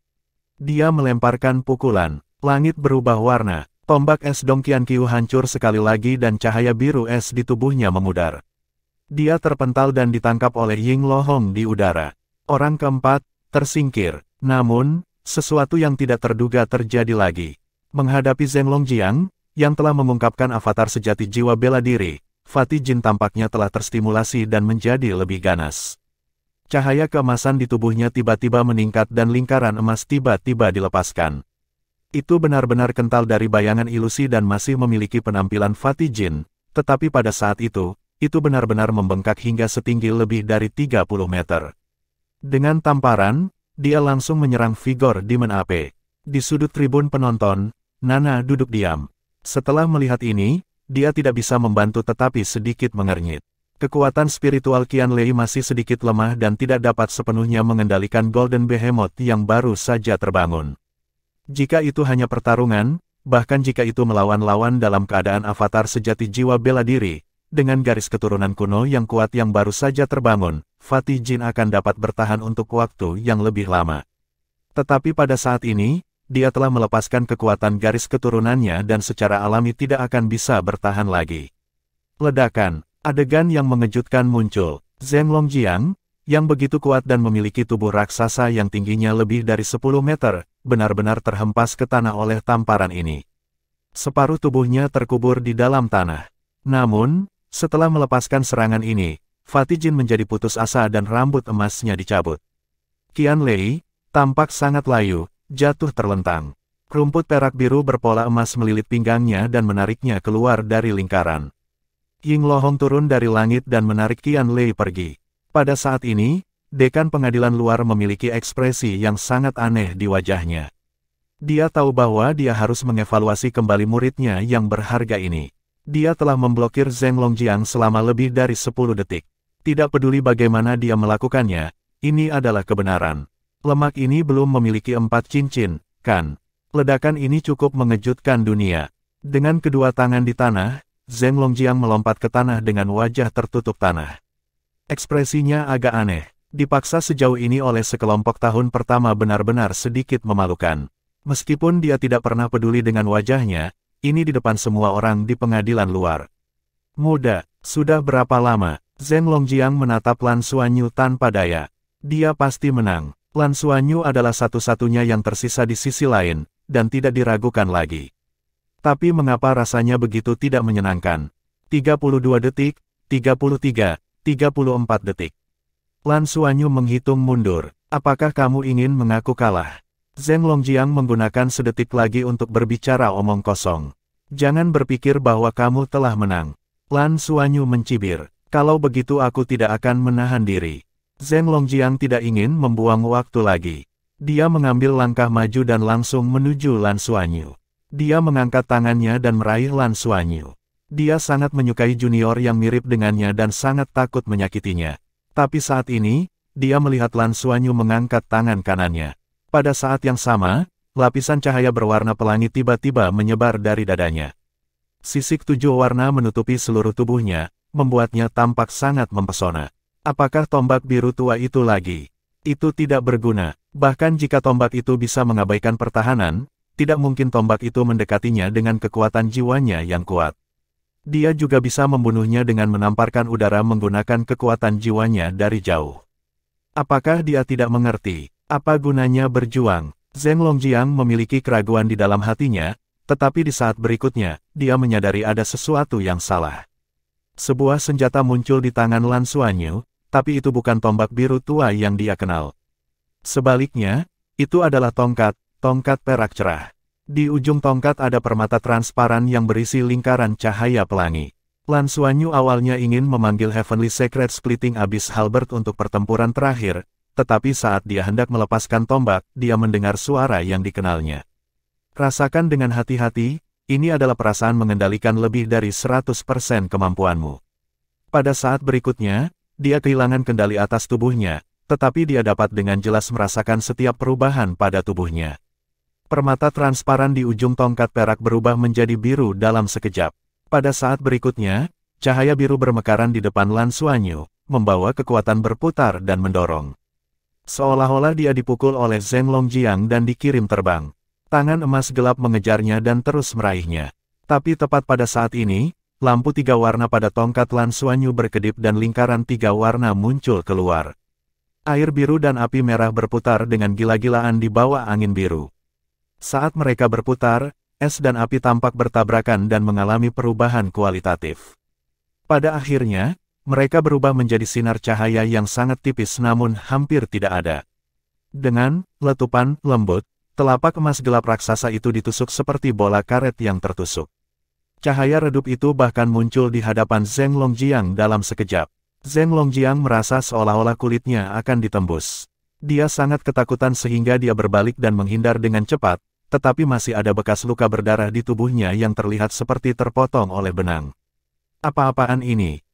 Dia melemparkan pukulan, langit berubah warna, tombak es Dong Qianqiu hancur sekali lagi dan cahaya biru es di tubuhnya memudar. Dia terpental dan ditangkap oleh Ying Lohong di udara. Orang keempat, tersingkir. Namun, sesuatu yang tidak terduga terjadi lagi. Menghadapi Zheng Longjiang, yang telah mengungkapkan avatar sejati jiwa bela diri, Fatih Jin tampaknya telah terstimulasi dan menjadi lebih ganas. Cahaya keemasan di tubuhnya tiba-tiba meningkat dan lingkaran emas tiba-tiba dilepaskan. Itu benar-benar kental dari bayangan ilusi dan masih memiliki penampilan Fatih Jin, tetapi pada saat itu benar-benar membengkak hingga setinggi lebih dari 30 meter. Dengan tamparan, dia langsung menyerang Vigor Demon AP. Di sudut tribun penonton, Nana duduk diam. Setelah melihat ini, dia tidak bisa membantu tetapi sedikit mengernyit. Kekuatan spiritual Qianlei masih sedikit lemah dan tidak dapat sepenuhnya mengendalikan Golden Behemoth yang baru saja terbangun. Jika itu hanya pertarungan, bahkan jika itu melawan lawan dalam keadaan avatar sejati jiwa bela diri, dengan garis keturunan kuno yang kuat yang baru saja terbangun, Fatih Jin akan dapat bertahan untuk waktu yang lebih lama. Tetapi pada saat ini, dia telah melepaskan kekuatan garis keturunannya dan secara alami tidak akan bisa bertahan lagi. Ledakan, adegan yang mengejutkan muncul. Zheng Longjiang, yang begitu kuat dan memiliki tubuh raksasa yang tingginya lebih dari 10 meter, benar-benar terhempas ke tanah oleh tamparan ini. Separuh tubuhnya terkubur di dalam tanah. Namun, setelah melepaskan serangan ini, Fatih Jin menjadi putus asa dan rambut emasnya dicabut. Qianlei tampak sangat layu, jatuh terlentang. Rumput perak biru berpola emas melilit pinggangnya dan menariknya keluar dari lingkaran. Ying Lohong turun dari langit dan menarik Qianlei pergi. Pada saat ini, dekan pengadilan luar memiliki ekspresi yang sangat aneh di wajahnya. Dia tahu bahwa dia harus mengevaluasi kembali muridnya yang berharga ini. Dia telah memblokir Zheng Longjiang selama lebih dari 10 detik. Tidak peduli bagaimana dia melakukannya, ini adalah kebenaran. Lemak ini belum memiliki 4 cincin, kan? Ledakan ini cukup mengejutkan dunia. Dengan kedua tangan di tanah, Zheng Longjiang melompat ke tanah dengan wajah tertutup tanah. Ekspresinya agak aneh. Dipaksa sejauh ini oleh sekelompok tahun pertama benar-benar sedikit memalukan. Meskipun dia tidak pernah peduli dengan wajahnya, ini di depan semua orang di pengadilan luar. Muda, sudah berapa lama? Zheng Longjiang menatap Lan Xuanyu tanpa daya. Dia pasti menang. Lan Xuanyu adalah satu-satunya yang tersisa di sisi lain, dan tidak diragukan lagi. Tapi mengapa rasanya begitu tidak menyenangkan? 32 detik, 33, 34 detik. Lan Xuanyu menghitung mundur. Apakah kamu ingin mengaku kalah? Zheng Longjiang menggunakan sedetik lagi untuk berbicara omong kosong. Jangan berpikir bahwa kamu telah menang. Lan Xuanyu mencibir. Kalau begitu aku tidak akan menahan diri. Zheng Longjiang tidak ingin membuang waktu lagi. Dia mengambil langkah maju dan langsung menuju Lan Xuanyu. Dia mengangkat tangannya dan meraih Lan Xuanyu. Dia sangat menyukai junior yang mirip dengannya dan sangat takut menyakitinya. Tapi saat ini, dia melihat Lan Xuanyu mengangkat tangan kanannya. Pada saat yang sama, lapisan cahaya berwarna pelangi tiba-tiba menyebar dari dadanya. Sisik 7 warna menutupi seluruh tubuhnya, membuatnya tampak sangat mempesona. Apakah tombak biru tua itu lagi? Itu tidak berguna. Bahkan jika tombak itu bisa mengabaikan pertahanan, tidak mungkin tombak itu mendekatinya dengan kekuatan jiwanya yang kuat. Dia juga bisa membunuhnya dengan menamparkan udara menggunakan kekuatan jiwanya dari jauh. Apakah dia tidak mengerti? Apa gunanya berjuang? Zheng Longjiang memiliki keraguan di dalam hatinya, tetapi di saat berikutnya, dia menyadari ada sesuatu yang salah. Sebuah senjata muncul di tangan Lan Xuanyu, tapi itu bukan tombak biru tua yang dia kenal. Sebaliknya, itu adalah tongkat perak cerah. Di ujung tongkat ada permata transparan yang berisi lingkaran cahaya pelangi. Lan Xuanyu awalnya ingin memanggil Heavenly Secret Splitting Abyss Halberd untuk pertempuran terakhir, tetapi saat dia hendak melepaskan tombak, dia mendengar suara yang dikenalnya. Rasakan dengan hati-hati, ini adalah perasaan mengendalikan lebih dari 100% kemampuanmu. Pada saat berikutnya, dia kehilangan kendali atas tubuhnya, tetapi dia dapat dengan jelas merasakan setiap perubahan pada tubuhnya. Permata transparan di ujung tongkat perak berubah menjadi biru dalam sekejap. Pada saat berikutnya, cahaya biru bermekaran di depan Lan Xuanyu, membawa kekuatan berputar dan mendorong. Seolah-olah dia dipukul oleh Zheng Longjiang dan dikirim terbang. Tangan emas gelap mengejarnya dan terus meraihnya. Tapi tepat pada saat ini, lampu 3 warna pada tongkat Lan Xuanyu berkedip dan lingkaran 3 warna muncul keluar. Air biru dan api merah berputar dengan gila-gilaan di bawah angin biru. Saat mereka berputar, es dan api tampak bertabrakan dan mengalami perubahan kualitatif. Pada akhirnya, mereka berubah menjadi sinar cahaya yang sangat tipis namun hampir tidak ada. Dengan letupan lembut, telapak emas gelap raksasa itu ditusuk seperti bola karet yang tertusuk. Cahaya redup itu bahkan muncul di hadapan Zheng Longjiang dalam sekejap. Zheng Longjiang merasa seolah-olah kulitnya akan ditembus. Dia sangat ketakutan sehingga dia berbalik dan menghindar dengan cepat, tetapi masih ada bekas luka berdarah di tubuhnya yang terlihat seperti terpotong oleh benang. Apa-apaan ini?